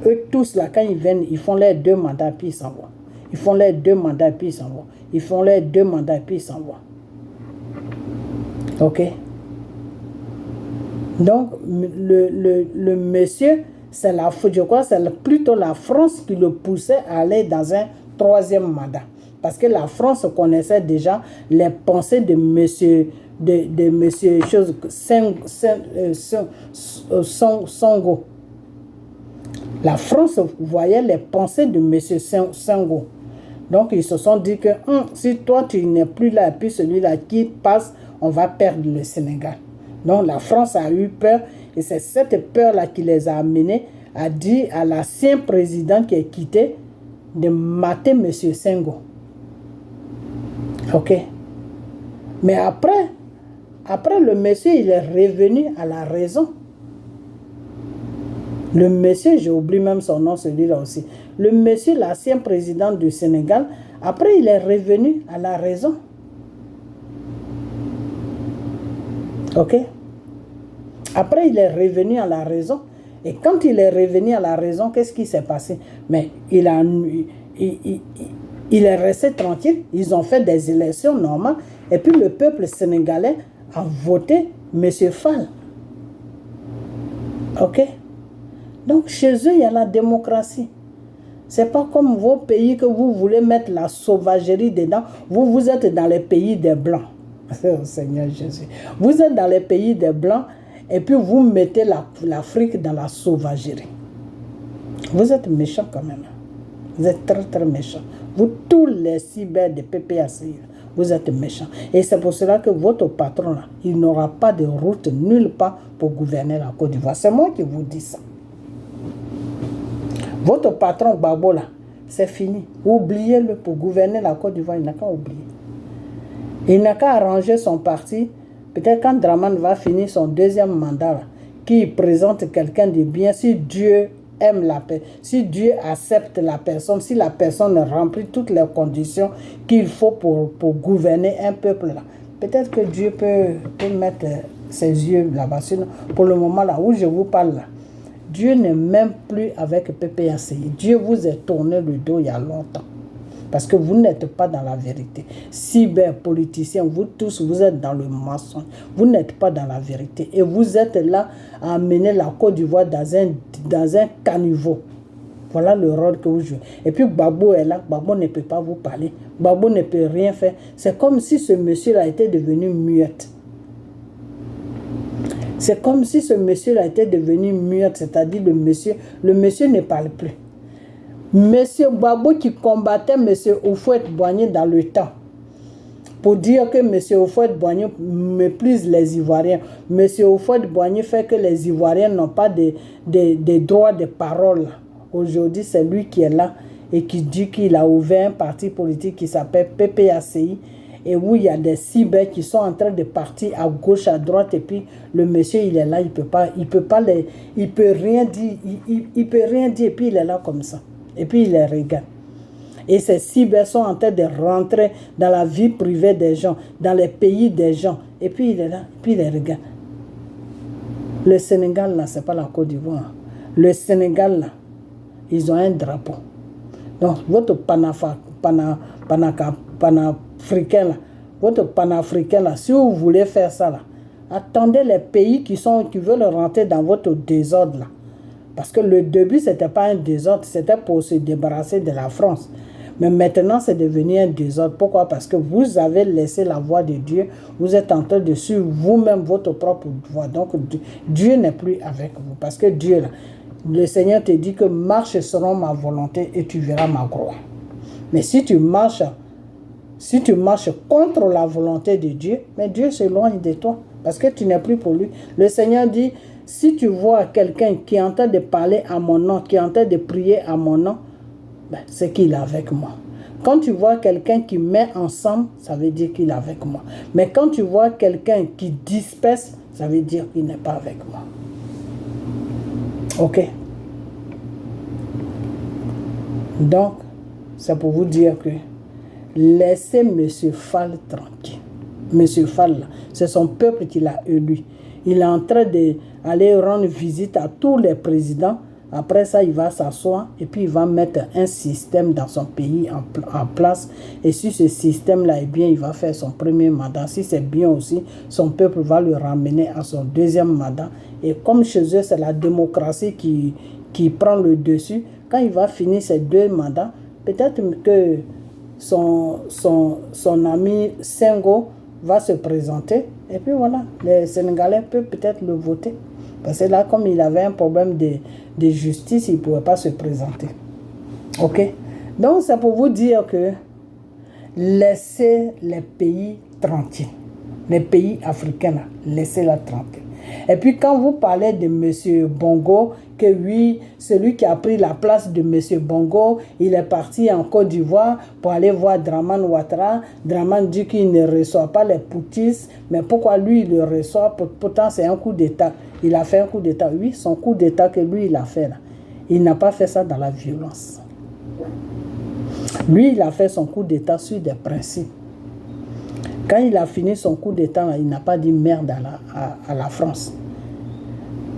Eux tous, là, quand ils viennent, ils font les 2 mandats puis ils s'en vont. Ils font les 2 mandats puis ils s'en vont. Ils font les 2 mandats puis ils s'en vont. Ok? Donc, le monsieur, c'est je crois que c'est plutôt la France qui le poussait à aller dans un 3e mandat. Parce que la France connaissait déjà les pensées de monsieur Sonko. La France voyait les pensées de monsieur Sonko. Donc ils se sont dit que si toi tu n'es plus là et puis celui-là qui passe, on va perdre le Sénégal. Donc la France a eu peur et c'est cette peur-là qui les a amenés à dire à l'ancien président qui est quitté de mater monsieur Sonko. Ok. Mais après le monsieur, il est revenu à la raison. Le monsieur, j'ai oublié même son nom, celui-là aussi. Le monsieur, l'ancien président du Sénégal, après il est revenu à la raison. Ok. Après il est revenu à la raison. Et quand il est revenu à la raison, qu'est-ce qui s'est passé? Mais il est resté tranquille. Ils ont fait des élections normales. Et puis le peuple sénégalais a voté M. Fall. Ok? Donc chez eux, il y a la démocratie. Ce n'est pas comme vos pays que vous voulez mettre la sauvagerie dedans. Vous êtes dans les pays des Blancs. Oh, Seigneur Jésus. Vous êtes dans les pays des Blancs et puis vous mettez l'Afrique dans la sauvagerie. Vous êtes méchants quand même. Vous êtes très très méchants. Vous, tous les cyber de PPACI, vous êtes méchants. Et c'est pour cela que votre patron, là, il n'aura pas de route nulle part pour gouverner la Côte d'Ivoire. C'est moi qui vous dis ça. Votre patron Gbagbo, là, c'est fini. Oubliez-le pour gouverner la Côte d'Ivoire. Il n'a qu'à oublier. Il n'a qu'à arranger son parti. Peut-être quand Dramane va finir son 2e mandat, là, qu'il présente quelqu'un de bien, si Dieu aime la paix, si Dieu accepte la personne, si la personne remplit toutes les conditions qu'il faut pour gouverner un peuple là, peut-être que Dieu peut mettre ses yeux là-bas. Sinon, pour le moment là où je vous parle là, Dieu n'est même plus avec PPACI. Dieu vous a tourné le dos il y a longtemps. Parce que vous n'êtes pas dans la vérité. Cyberpoliticiens, vous tous, vous êtes dans le mensonge. Vous n'êtes pas dans la vérité. Et vous êtes là à amener la Côte d'Ivoire dans un caniveau. Voilà le rôle que vous jouez. Et puis Gbagbo est là. Gbagbo ne peut pas vous parler. Gbagbo ne peut rien faire. C'est comme si ce monsieur-là était devenu muette. C'est comme si ce monsieur-là était devenu muette. C'est-à-dire le monsieur ne parle plus. Monsieur Gbagbo qui combattait Monsieur Houphouët-Boigny dans le temps pour dire que Monsieur Houphouët-Boigny méprise les Ivoiriens. Monsieur Houphouët-Boigny fait que les Ivoiriens n'ont pas de droits de parole. Aujourd'hui, c'est lui qui est là et qui dit qu'il a ouvert un parti politique qui s'appelle PPACI et où il y a des cyber qui sont en train de partir à gauche, à droite et puis le monsieur il est là, il peut rien dire, il peut rien dire et puis il est là comme ça. Et puis il les regarde. Et ces cyber sont en train de rentrer dans la vie privée des gens, dans les pays des gens. Et puis il est là, et puis il les regarde. Le Sénégal, là, ce n'est pas la Côte d'Ivoire. Le Sénégal, là, ils ont un drapeau. Donc, votre panafricain, là, votre panafricain, là, si vous voulez faire ça, là, attendez les pays qui veulent rentrer dans votre désordre, là. Parce que le début, ce n'était pas un désordre, c'était pour se débarrasser de la France. Mais maintenant, c'est devenu un désordre. Pourquoi? Parce que vous avez laissé la voie de Dieu. Vous êtes en train de suivre vous-même votre propre voie. Donc, Dieu n'est plus avec vous. Parce que Dieu, là, le Seigneur te dit que marche selon ma volonté et tu verras ma gloire. Mais si tu marches contre la volonté de Dieu, mais Dieu s'éloigne de toi. Parce que tu n'es plus pour lui. Le Seigneur dit, si tu vois quelqu'un qui est en train de parler à mon nom, qui est en train de prier à mon nom, ben, c'est qu'il est avec moi. Quand tu vois quelqu'un qui met ensemble, ça veut dire qu'il est avec moi. Mais quand tu vois quelqu'un qui disperse, ça veut dire qu'il n'est pas avec moi. Ok? Donc, c'est pour vous dire que laissez M. Fall tranquille. M. Fall, c'est son peuple qui l'a élu. Il est en train d'aller rendre visite à tous les présidents. Après ça, il va s'asseoir et puis il va mettre un système dans son pays en place. Et si ce système-là est bien, il va faire son premier mandat. Si c'est bien aussi, son peuple va le ramener à son deuxième mandat. Et comme chez eux, c'est la démocratie qui prend le dessus, quand il va finir ses 2 mandats, peut-être que son ami Senghor va se présenter. Et puis voilà, les Sénégalais peuvent peut-être le voter. Parce que là, comme il avait un problème de justice, il ne pouvait pas se présenter. Ok? Donc, c'est pour vous dire que laissez les pays tranquilles. Les pays africains, là, laissez-la tranquille. Et puis, quand vous parlez de M. Bongo, que oui, celui qui a pris la place de M. Bongo, il est parti en Côte d'Ivoire pour aller voir Dramane Ouattara. Dramane dit qu'il ne reçoit pas les poutistes, mais pourquoi lui, il le reçoit? Pourtant, c'est un coup d'État. Il a fait un coup d'État. Oui, son coup d'État que lui, il a fait là. Il n'a pas fait ça dans la violence. Lui, il a fait son coup d'État sur des principes. Quand il a fini son coup d'État, il n'a pas dit merde à la France.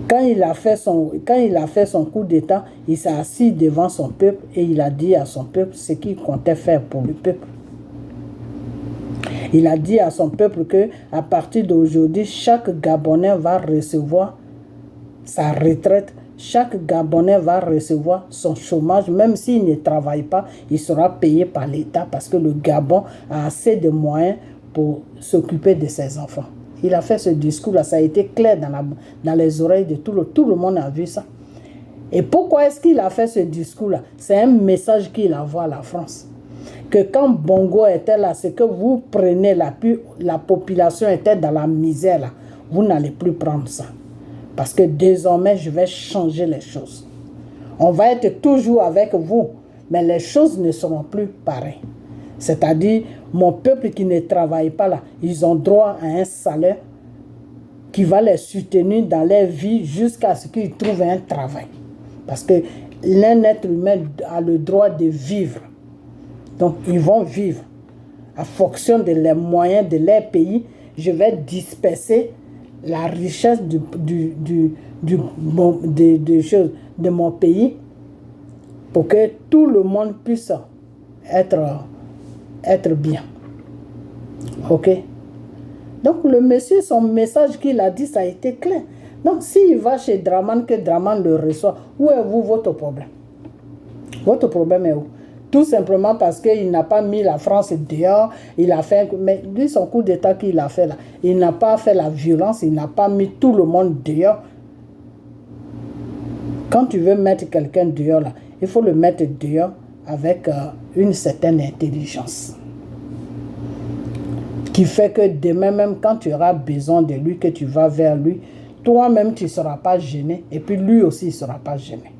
Quand il a fait son coup d'État, il s'est assis devant son peuple et il a dit à son peuple ce qu'il comptait faire pour le peuple. Il a dit à son peuple qu'à partir d'aujourd'hui, chaque Gabonais va recevoir sa retraite. Chaque Gabonais va recevoir son chômage. Même s'il ne travaille pas, il sera payé par l'État parce que le Gabon a assez de moyens pour s'occuper de ses enfants. Il a fait ce discours-là, ça a été clair dans les oreilles de tout le monde a vu ça. Et pourquoi est-ce qu'il a fait ce discours-là? C'est un message qu'il envoie à la France. Que quand Bongo était là, c'est que vous prenez la population était dans la misère là. Vous n'allez plus prendre ça. Parce que désormais, je vais changer les choses. On va être toujours avec vous, mais les choses ne seront plus pareilles. C'est-à-dire, mon peuple qui ne travaille pas là, ils ont droit à un salaire qui va les soutenir dans leur vie jusqu'à ce qu'ils trouvent un travail. Parce que l'un être humain a le droit de vivre. Donc, ils vont vivre. En fonction de les moyens de leur pays, je vais disperser la richesse de mon pays pour que tout le monde puisse être bien. Ok? Donc, le monsieur, son message qu'il a dit, ça a été clair. Donc, s'il va chez Dramane, que Dramane le reçoit, où est vous votre problème? Votre problème est où? Tout simplement parce qu'il n'a pas mis la France dehors, il a fait, mais lui, son coup d'État qu'il a fait là, il n'a pas fait la violence, il n'a pas mis tout le monde dehors. Quand tu veux mettre quelqu'un dehors là, il faut le mettre dehors avec une certaine intelligence. Qui fait que demain même, quand tu auras besoin de lui, que tu vas vers lui, toi-même tu ne seras pas gêné, et puis lui aussi il ne sera pas gêné.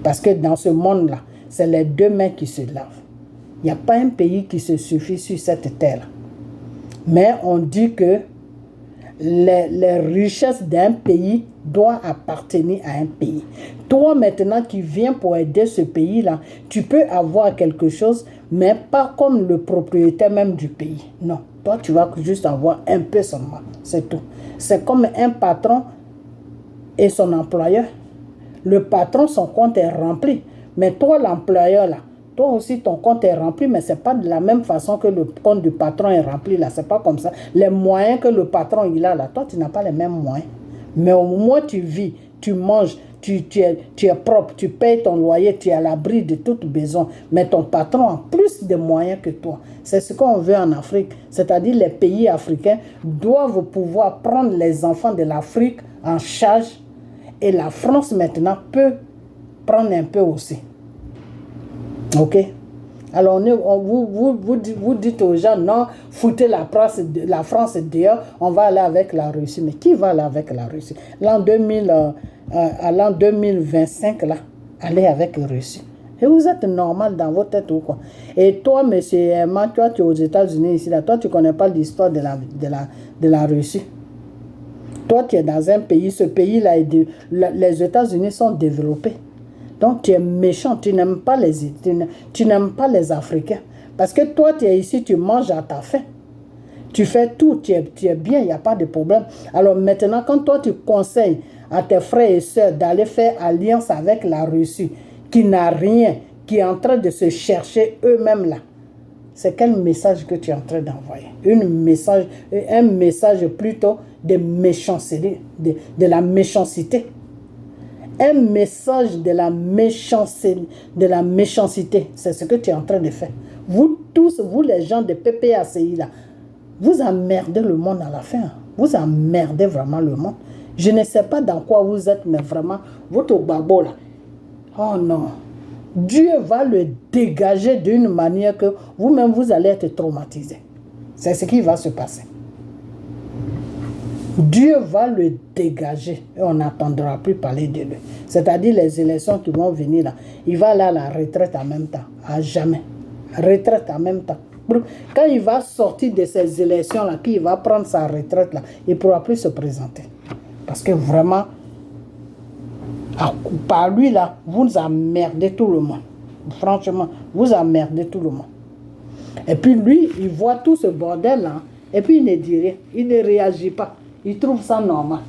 Parce que dans ce monde-là, c'est les deux mains qui se lavent. Il n'y a pas un pays qui se suffit sur cette terre. Mais on dit que les richesses d'un pays doivent appartenir à un pays. Toi, maintenant, qui viens pour aider ce pays-là, tu peux avoir quelque chose, mais pas comme le propriétaire même du pays. Non, toi, tu vas juste avoir un peu seulement. C'est tout. C'est comme un patron et son employeur. Le patron, son compte est rempli. Mais toi, l'employeur, là, toi aussi, ton compte est rempli, mais ce n'est pas de la même façon que le compte du patron est rempli, là. Ce n'est pas comme ça. Les moyens que le patron, il a, là, toi, tu n'as pas les mêmes moyens. Mais au moins, tu vis, tu manges, tu es propre, tu payes ton loyer, tu es à l'abri de toute besoin. Mais ton patron a plus de moyens que toi. C'est ce qu'on veut en Afrique. C'est-à-dire les pays africains doivent pouvoir prendre les enfants de l'Afrique en charge. Et la France maintenant peut prendre un peu aussi. Ok? Alors vous dites aux gens, non, foutez la France dehors, on va aller avec la Russie. Mais qui va aller avec la Russie? L'an 2025, là, allez avec la Russie. Et vous êtes normal dans votre tête ou quoi? Et toi, monsieur Emma, toi, tu es aux États-Unis ici, là, toi, tu ne connais pas l'histoire de la Russie. Toi, tu es dans un pays, ce pays-là, les États-Unis sont développés. Donc, tu es méchant, tu n'aimes pas les Africains. Parce que toi, tu es ici, tu manges à ta faim. Tu fais tout, tu es bien, il n'y a pas de problème. Alors maintenant, quand toi, tu conseilles à tes frères et sœurs d'aller faire alliance avec la Russie, qui n'a rien, qui est en train de se chercher eux-mêmes là, c'est quel message que tu es en train d'envoyer? Un message plutôt de méchanceté, de la méchanceté. Un message de la méchanceté. C'est ce que tu es en train de faire. Vous tous, vous les gens de PPACI là, vous emmerdez le monde à la fin. Vous emmerdez vraiment le monde. Je ne sais pas dans quoi vous êtes, mais vraiment, votre babo là. Oh non. Dieu va le dégager d'une manière que vous-même, vous allez être traumatisé. C'est ce qui va se passer. Dieu va le dégager et on n'entendra plus parler de lui. C'est-à-dire les élections qui vont venir là, il va aller à la retraite en même temps, à jamais. Retraite en même temps. Quand il va sortir de ces élections-là, qu'il va prendre sa retraite là, il ne pourra plus se présenter. Parce que vraiment, par lui là, vous emmerdez tout le monde. Franchement, vous emmerdez tout le monde. Et puis lui, il voit tout ce bordel là, et puis il ne dit rien, il ne réagit pas. Il trouve ça normal.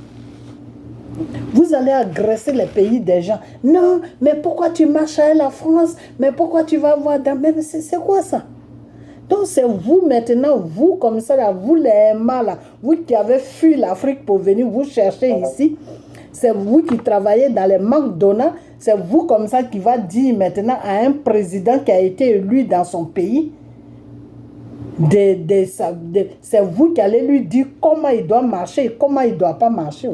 Vous allez agresser les pays des gens. Non, mais pourquoi tu marches à la France? Mais pourquoi tu vas voir dans... Mais c'est quoi ça? Donc c'est vous maintenant, vous comme ça, là, vous les Emma, là, vous qui avez fui l'Afrique pour venir vous chercher ici. C'est vous qui travaillez dans les McDonald's. C'est vous comme ça qui va dire maintenant à un président qui a été élu dans son pays. C'est vous qui allez lui dire comment il doit marcher et comment il ne doit pas marcher.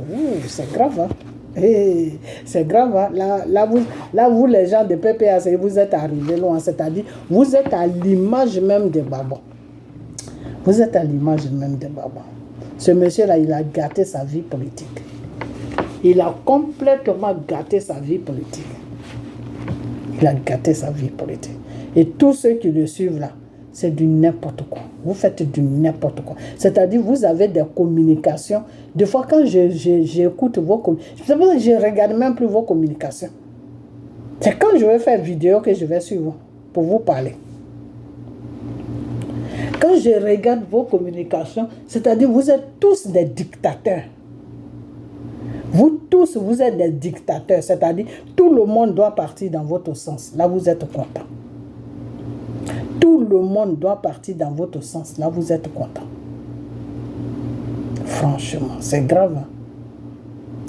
C'est grave. Hein? C'est grave. Hein? Là, vous, les gens de PPAC, vous êtes arrivés loin. C'est-à-dire, vous êtes à l'image même de Baba. Vous êtes à l'image même de Baba. Ce monsieur-là, il a gâté sa vie politique. Il a complètement gâté sa vie politique. Il a gâté sa vie politique. Et tous ceux qui le suivent là, c'est du n'importe quoi. Vous faites du n'importe quoi. C'est-à-dire, vous avez des communications. Des fois, quand j'écoute vos communications, je ne regarde même plus vos communications. C'est quand je vais faire vidéo que je vais suivre pour vous parler. Quand je regarde vos communications, c'est-à-dire, vous êtes tous des dictateurs. Vous tous, vous êtes des dictateurs. C'est-à-dire, tout le monde doit partir dans votre sens. Là, vous êtes content. Tout le monde doit partir dans votre sens. Là, vous êtes content. Franchement, c'est grave.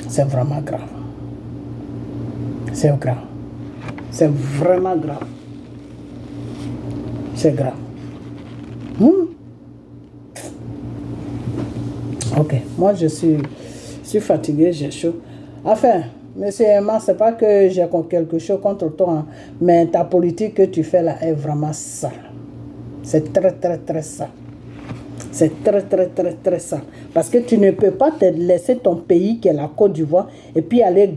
C'est vraiment grave. C'est grave. C'est vraiment grave. C'est grave. Ok, moi je suis fatigué, j'ai chaud. Enfin, monsieur Emma, c'est pas que j'ai quelque chose contre toi, hein, mais ta politique que tu fais là est vraiment sale. C'est très, très, très sale. C'est très, très, très, très sale. Parce que tu ne peux pas te laisser ton pays, qui est la Côte d'Ivoire, et puis aller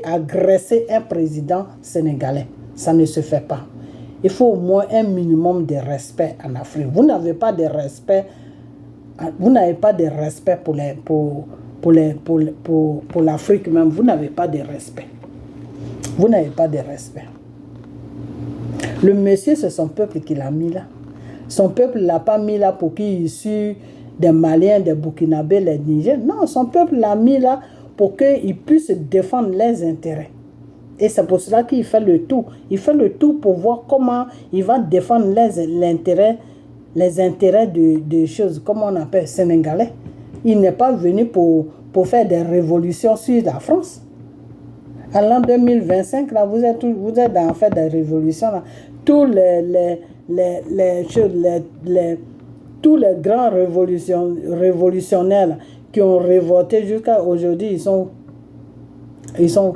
agresser un président sénégalais. Ça ne se fait pas. Il faut au moins un minimum de respect en Afrique. Vous n'avez pas de respect. Vous n'avez pas de respect pour l'Afrique même. Vous n'avez pas de respect. Vous n'avez pas de respect. Le monsieur, c'est son peuple qui l'a mis là. Son peuple ne l'a pas mis là pour qu'il issue des Maliens, des Burkinabés, des Nigériens. Non, son peuple l'a mis là pour qu'ils puissent défendre les intérêts. Et c'est pour cela qu'il fait le tout. Il fait le tout pour voir comment il va défendre les intérêts de choses, comment on appelle, sénégalais. Il n'est pas venu pour faire des révolutions sur la France. En l'an 2025, là, vous êtes en fait des révolutions. Là. Tous tous les grands révolutionnaires là, qui ont révolté jusqu'à aujourd'hui, ils sont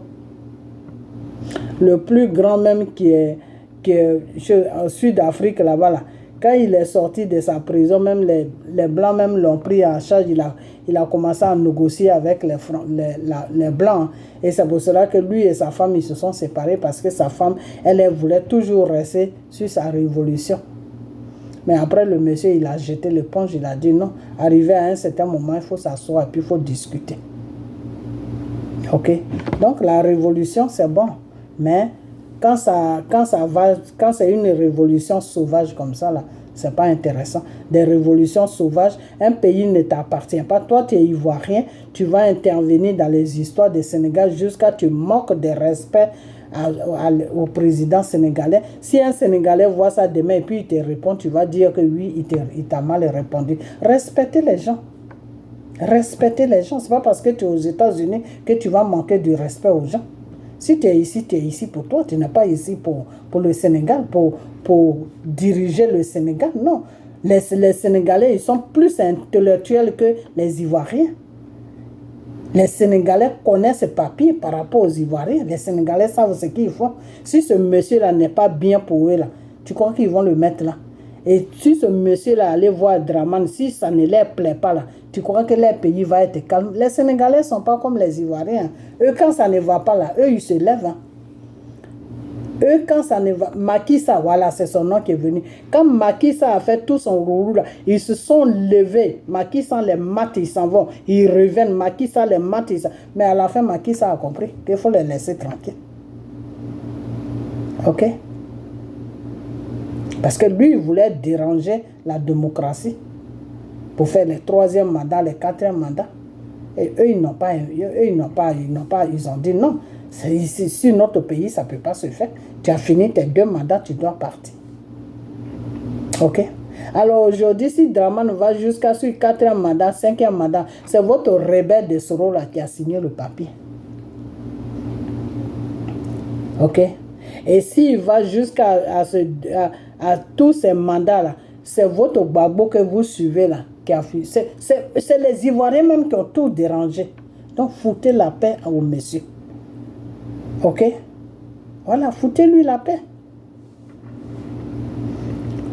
le plus grand même qui est en Sud-Afrique là-bas là. Quand il est sorti de sa prison, même les Blancs même l'ont pris en charge. Il a commencé à négocier avec les Blancs. Et c'est pour cela que lui et sa femme, ils se sont séparés parce que sa femme, elle voulait toujours rester sur sa révolution. Mais après, le monsieur, il a jeté l'éponge. Il a dit non. Arrivé à un certain moment, il faut s'asseoir et puis il faut discuter. Ok? Donc, la révolution, c'est bon. Mais quand c'est une révolution sauvage comme ça, là, c'est pas intéressant. Des révolutions sauvages, un pays ne t'appartient pas. Toi, tu es ivoirien, tu vas intervenir dans les histoires du Sénégal jusqu'à tu moques de respect au président sénégalais. Si un Sénégalais voit ça demain et puis il te répond, tu vas dire que oui, il t'a mal répondu. Respectez les gens. Respectez les gens. C'est pas parce que tu es aux États-Unis que tu vas manquer du respect aux gens. Si tu es ici pour toi, tu n'es pas ici pour le Sénégal, pour diriger le Sénégal. Non, les Sénégalais, ils sont plus intellectuels que les Ivoiriens. Les Sénégalais connaissent ce papier par rapport aux Ivoiriens. Les Sénégalais savent ce qu'ils font. Si ce monsieur-là n'est pas bien pour eux, là, tu crois qu'ils vont le mettre là? Et si ce monsieur-là allait voir Dramane, si ça ne leur plaît pas là, tu crois que leur pays va être calme? Les Sénégalais ne sont pas comme les Ivoiriens. Eux, quand ça ne va pas là, eux, ils se lèvent. Hein. Eux, quand ça ne va... Macky Sall, voilà, c'est son nom qui est venu. Quand Macky Sall a fait tout son roulou là, ils se sont levés. Macky Sall les mate, ils s'en vont. Ils reviennent. Macky Sall les mate, mais à la fin, Macky Sall a compris qu'il faut les laisser tranquilles. Ok? Parce que lui, il voulait déranger la démocratie pour faire les 3e mandats, les 4e mandats. Et eux, ils ont dit non. Sur notre pays, ça ne peut pas se faire. Tu as fini tes 2 mandats, tu dois partir. Ok? Alors aujourd'hui, si Dramane va jusqu'à sur 4e mandat, 5e mandat, c'est votre rebelle de Soro là qui a signé le papier. Ok? Et s'il va jusqu'à tous ces mandats-là, c'est votre Gbagbo que vous suivez là qui a fait. C'est les Ivoiriens même qui ont tout dérangé. Donc, foutez la paix au monsieur. Ok? Voilà, foutez-lui la paix.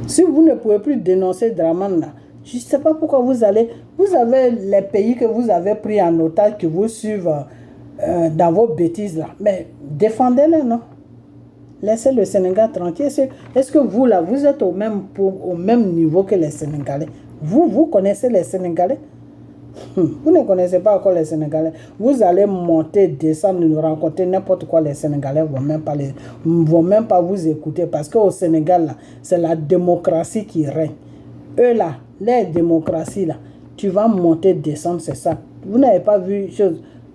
Si vous ne pouvez plus dénoncer Dramane là, je ne sais pas pourquoi vous avez les pays que vous avez pris en otage qui vous suivent dans vos bêtises là. Mais défendez-les, non? Laissez le Sénégal tranquille. Est-ce que vous, là, vous êtes au même niveau que les Sénégalais? Vous connaissez les Sénégalais? Vous ne connaissez pas encore les Sénégalais. Vous allez monter, descendre, nous rencontrer n'importe quoi. Les Sénégalais ne vont même pas vous écouter. Parce qu'au Sénégal, là, c'est la démocratie qui règne. Eux, là, les démocraties, là, tu vas monter, descendre, c'est ça. Vous n'avez pas vu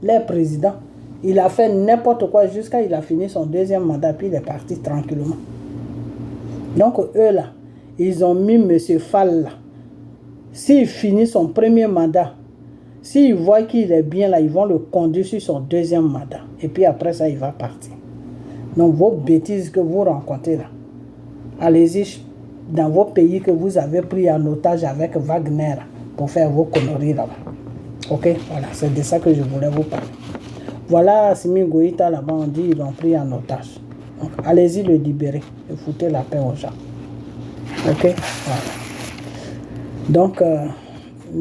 les présidents. Il a fait n'importe quoi jusqu'à il a fini son 2e mandat, puis il est parti tranquillement. Donc, eux là, ils ont mis M. Fall là. S'il finit son 1er mandat, s'ils voient qu'il est bien là, ils vont le conduire sur son 2e mandat. Et puis après ça, il va partir. Donc, vos bêtises que vous rencontrez là, allez-y dans vos pays que vous avez pris en otage avec Wagner là, pour faire vos conneries là-bas. Ok, voilà, c'est de ça que je voulais vous parler. Voilà, Assimi Goïta, là-bas, on dit ils l'ont pris en otage. Donc, allez-y le libérer et foutez la paix aux gens. Ok? Voilà. Donc,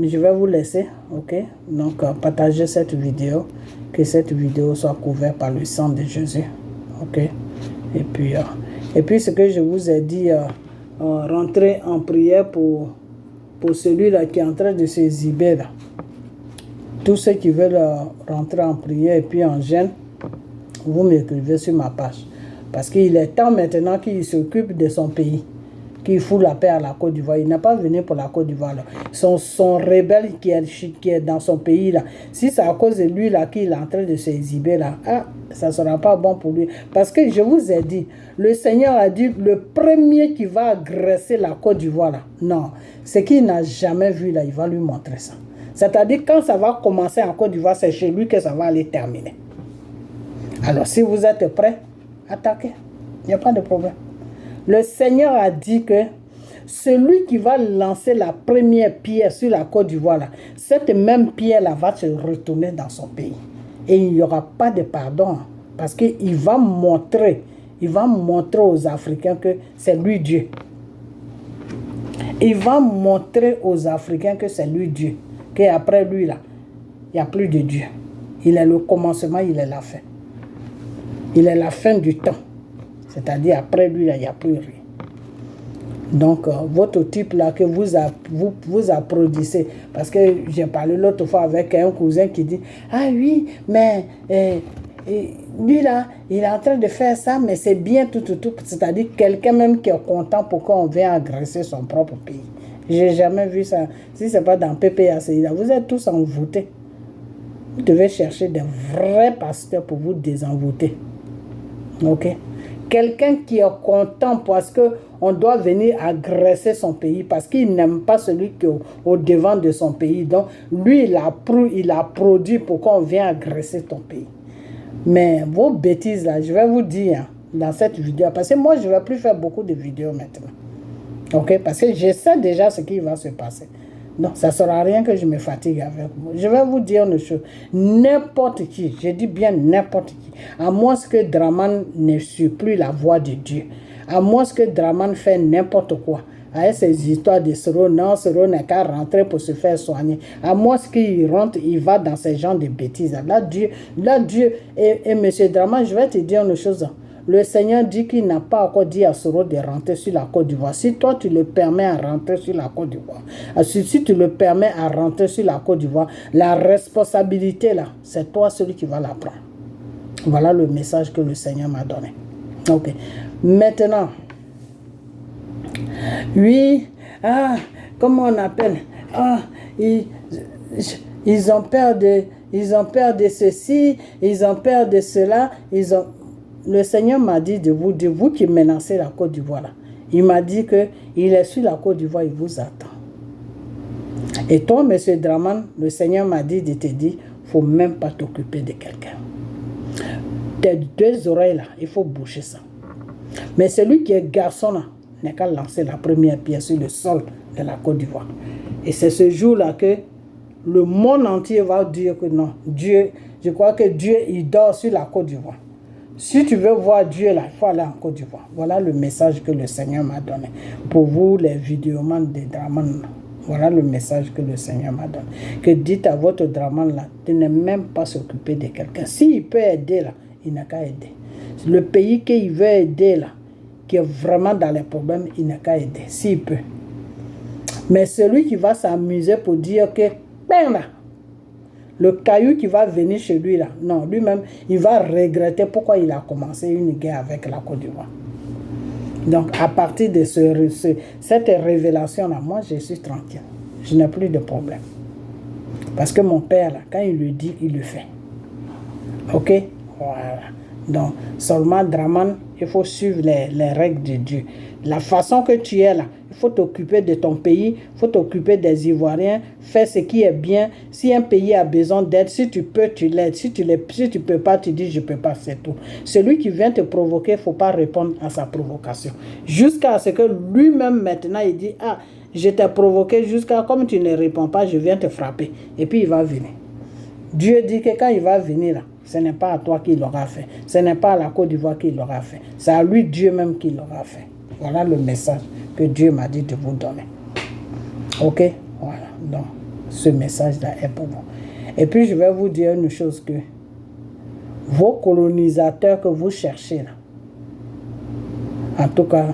je vais vous laisser. Ok? Donc, partagez cette vidéo. Que cette vidéo soit couverte par le sang de Jésus. Ok? Et puis ce que je vous ai dit, rentrez en prière pour celui-là qui est en train de se exhiber là. Tous ceux qui veulent rentrer en prière et puis en jeûne, vous m'écrivez sur ma page. Parce qu'il est temps maintenant qu'il s'occupe de son pays. qui fout la paix à la Côte d'Ivoire. Il n'est pas venu pour la Côte d'Ivoire. Son rebelle qui est dans son pays là, si c'est à cause de lui là qu'il est en train de s'exhiber là, ça ne sera pas bon pour lui. Parce que je vous ai dit, le Seigneur a dit, le premier qui va agresser la Côte d'Ivoire là, non, ce qu'il n'a jamais vu là, il va lui montrer ça. C'est-à-dire quand ça va commencer en Côte d'Ivoire, c'est chez lui que ça va aller terminer. Alors si vous êtes prêts, attaquez. Il n'y a pas de problème. Le Seigneur a dit que celui qui va lancer la première pierre sur la Côte d'Ivoire, là, cette même pierre-là va se retourner dans son pays. Et il n'y aura pas de pardon. Parce qu'il va montrer aux Africains que c'est lui Dieu. Il va montrer aux Africains que c'est lui Dieu. Qu'après lui, là, il n'y a plus de Dieu. Il est le commencement, il est la fin. Il est la fin du temps. C'est-à-dire, après lui, là, il n'y a plus rien. Donc, votre type là que vous applaudissez, parce que j'ai parlé l'autre fois avec un cousin qui dit, ah oui, mais lui là, il est en train de faire ça, mais c'est bien tout. C'est-à-dire, quelqu'un même qui est content pour qu'on vienne agresser son propre pays. J'ai jamais vu ça. Si ce n'est pas dans PPACI, là, vous êtes tous envoûtés. Vous devez chercher des vrais pasteurs pour vous désenvoûter. Ok? Quelqu'un qui est content parce qu'on doit venir agresser son pays, parce qu'il n'aime pas celui qui est au devant de son pays. Donc, lui, il a produit pour qu'on vienne agresser ton pays. Mais vos bêtises, là, je vais vous dire dans cette vidéo, parce que moi, je ne vais plus faire beaucoup de vidéos maintenant. Ok? Parce que je sais déjà ce qui va se passer. Non, ça ne sert à rien que je me fatigue avec vous. Je vais vous dire une chose. N'importe qui, je dis bien n'importe qui, à moins que Draman ne suit plus la voix de Dieu, à moins que Draman fait n'importe quoi, avec ces histoires de Soro, non, Soro n'est qu'à rentrer pour se faire soigner, à moins qu'il rentre, il va dans ces genres de bêtises. Là, Dieu et M. Draman, je vais te dire une chose. Le Seigneur dit qu'il n'a pas encore dit à Soro de rentrer sur la Côte d'Ivoire. Si toi, tu le permets à rentrer sur la Côte d'Ivoire, si tu le permets à rentrer sur la Côte d'Ivoire, la responsabilité, là, c'est toi celui qui va la prendre. Voilà le message que le Seigneur m'a donné. Ok. Maintenant, oui, comment on appelle? Ils ont peur de ceci, ils ont peur de cela, Le Seigneur m'a dit de vous qui menacez la Côte d'Ivoire, il m'a dit qu'il est sur la Côte d'Ivoire, il vous attend. Et toi, M. Draman, le Seigneur m'a dit de te dire, il ne faut même pas t'occuper de quelqu'un. Tes deux oreilles là, il faut boucher ça. Mais celui qui est garçon là, n'a qu'à lancer la première pierre sur le sol de la Côte d'Ivoire. Et c'est ce jour-là que le monde entier va dire que non, Dieu, je crois que Dieu, il dort sur la Côte d'Ivoire. Si tu veux voir Dieu là, il faut aller en Côte d'Ivoire. Voilà le message que le Seigneur m'a donné. Pour vous, les vidéomans de Draman, voilà le message que le Seigneur m'a donné. Que dites à votre Draman là, de ne même pas s'occuper de quelqu'un. S'il peut aider là, il n'a qu'à aider. Le pays qu'il veut aider là, qui est vraiment dans les problèmes, il n'a qu'à aider. S'il peut. Mais celui qui va s'amuser pour dire que, ben là, le caillou qui va venir chez lui là, non, lui-même, il va regretter pourquoi il a commencé une guerre avec la Côte d'Ivoire. Donc, à partir de cette révélation-là, moi, je suis tranquille. Je n'ai plus de problème. Parce que mon père, là, quand il le dit, il le fait. Ok? Voilà. Donc, seulement, Draman, il faut suivre les règles de Dieu. La façon que tu es là, il faut t'occuper de ton pays, il faut t'occuper des Ivoiriens, fais ce qui est bien. Si un pays a besoin d'aide, si tu peux, tu l'aides. Si tu ne peux pas, tu dis je ne peux pas, c'est tout. Celui qui vient te provoquer, il ne faut pas répondre à sa provocation. Jusqu'à ce que lui-même maintenant, il dit, je t'ai provoqué jusqu'à, comme tu ne réponds pas, je viens te frapper. Et puis il va venir. Dieu dit que quand il va venir là, ce n'est pas à toi qu'il l'aura fait. Ce n'est pas à la Côte d'Ivoire qu'il l'aura fait. C'est à lui Dieu même qui l'aura fait. Voilà le message que Dieu m'a dit de vous donner. Ok? Voilà. Donc, ce message-là est pour vous. Et puis, je vais vous dire une chose que vos colonisateurs que vous cherchez là, en tout cas,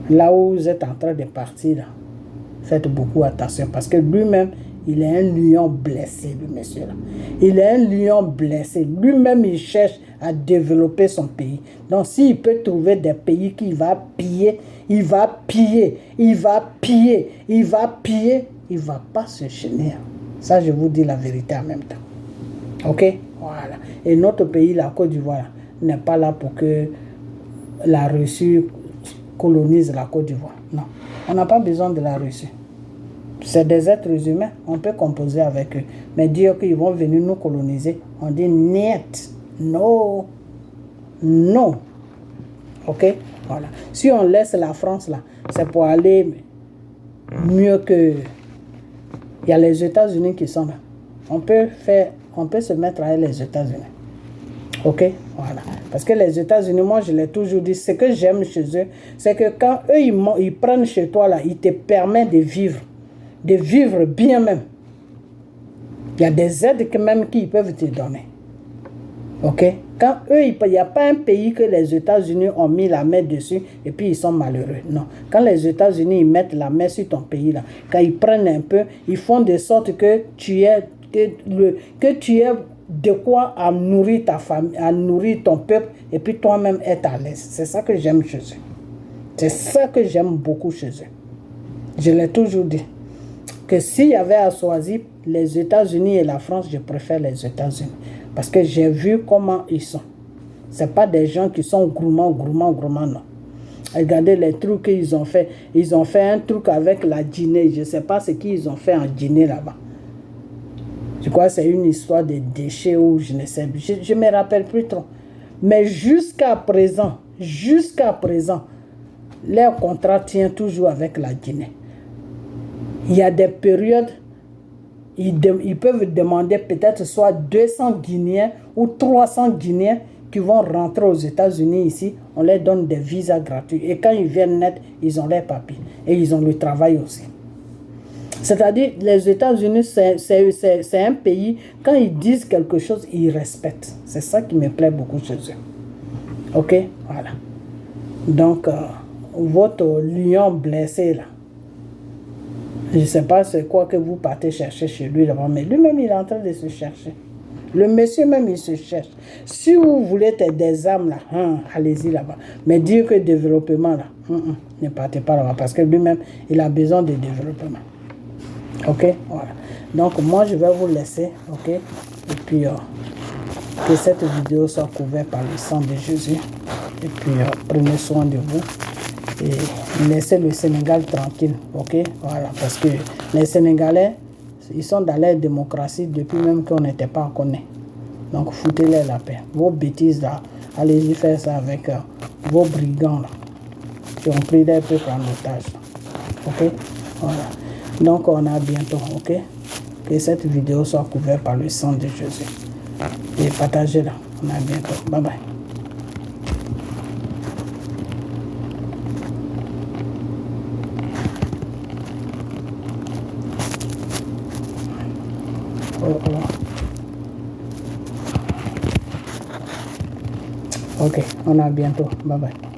là où vous êtes en train de partir là, faites beaucoup attention parce que lui-même, il est un lion blessé, le monsieur là. Il est un lion blessé. Lui-même, il cherche à développer son pays. Donc, s'il peut trouver des pays qu'il va piller, il va piller, il va piller, il va piller, il ne va pas se gêner. Ça, je vous dis la vérité en même temps. OK? Voilà. Et notre pays, la Côte d'Ivoire, n'est pas là pour que la Russie colonise la Côte d'Ivoire. Non. On n'a pas besoin de la Russie. C'est des êtres humains, on peut composer avec eux. Mais dire qu'ils vont venir nous coloniser, on dit niet. Non. Non. OK? Voilà. Si on laisse la France là, c'est pour aller mieux que... Il y a les États-Unis qui sont là. On peut se mettre avec les États-Unis. OK? Voilà. Parce que les États-Unis, moi je l'ai toujours dit, ce que j'aime chez eux, c'est que quand eux ils prennent chez toi là, ils te permettent de vivre bien même. Il y a des aides que même qu'ils peuvent te donner. OK? Quand eux, il n'y a pas un pays que les États-Unis ont mis la main dessus et puis ils sont malheureux. Non. Quand les États-Unis ils mettent la main sur ton pays là, quand ils prennent un peu, ils font de sorte que tu aies de quoi à nourrir ta famille, à nourrir ton peuple et puis toi-même être à l'aise. C'est ça que j'aime chez eux. C'est ça que j'aime beaucoup chez eux. Je l'ai toujours dit. Que s'il y avait à choisir les États-Unis et la France, je préfère les États-Unis. Parce que j'ai vu comment ils sont. Ce n'est pas des gens qui sont gourmands, non. Regardez les trucs qu'ils ont fait. Ils ont fait un truc avec la Guinée. Je ne sais pas ce qu'ils ont fait en Guinée là-bas. Je crois que c'est une histoire de déchets ou je ne sais plus. Je ne me rappelle plus trop. Mais jusqu'à présent, leur contrat tient toujours avec la Guinée. Il y a des périodes, ils peuvent demander peut-être soit 200 Guinéens ou 300 Guinéens qui vont rentrer aux États-Unis ici. On leur donne des visas gratuits. Et quand ils viennent net, ils ont leurs papiers. Et ils ont le travail aussi. C'est-à-dire, les États-Unis, c'est un pays, quand ils disent quelque chose, ils respectent. C'est ça qui me plaît beaucoup chez eux. OK? Voilà. Donc, votre lion blessé là, je ne sais pas c'est quoi que vous partez chercher chez lui là-bas, mais lui-même, il est en train de se chercher. Le monsieur même, il se cherche. Si vous voulez des âmes là, allez-y là-bas. Mais dire que développement là, ne partez pas là-bas, parce que lui-même, il a besoin de développement. OK? Voilà. Donc, moi, je vais vous laisser, OK? Et puis, que cette vidéo soit couverte par le sang de Jésus. Et puis, prenez soin de vous. Et laissez le Sénégal tranquille, ok? Voilà, parce que les Sénégalais, ils sont dans leur démocratie depuis même qu'on n'était pas encore né. Donc, foutez-les la paix. Vos bêtises là, allez-y faire ça avec vos brigands là, qui ont pris des peuples en otage. Ok? Voilà. Donc, on a bientôt, ok? Que cette vidéo soit couverte par le sang de Jésus. Et partagez-la. On a bientôt. Bye bye. Ok, on a bientôt. Bye bye.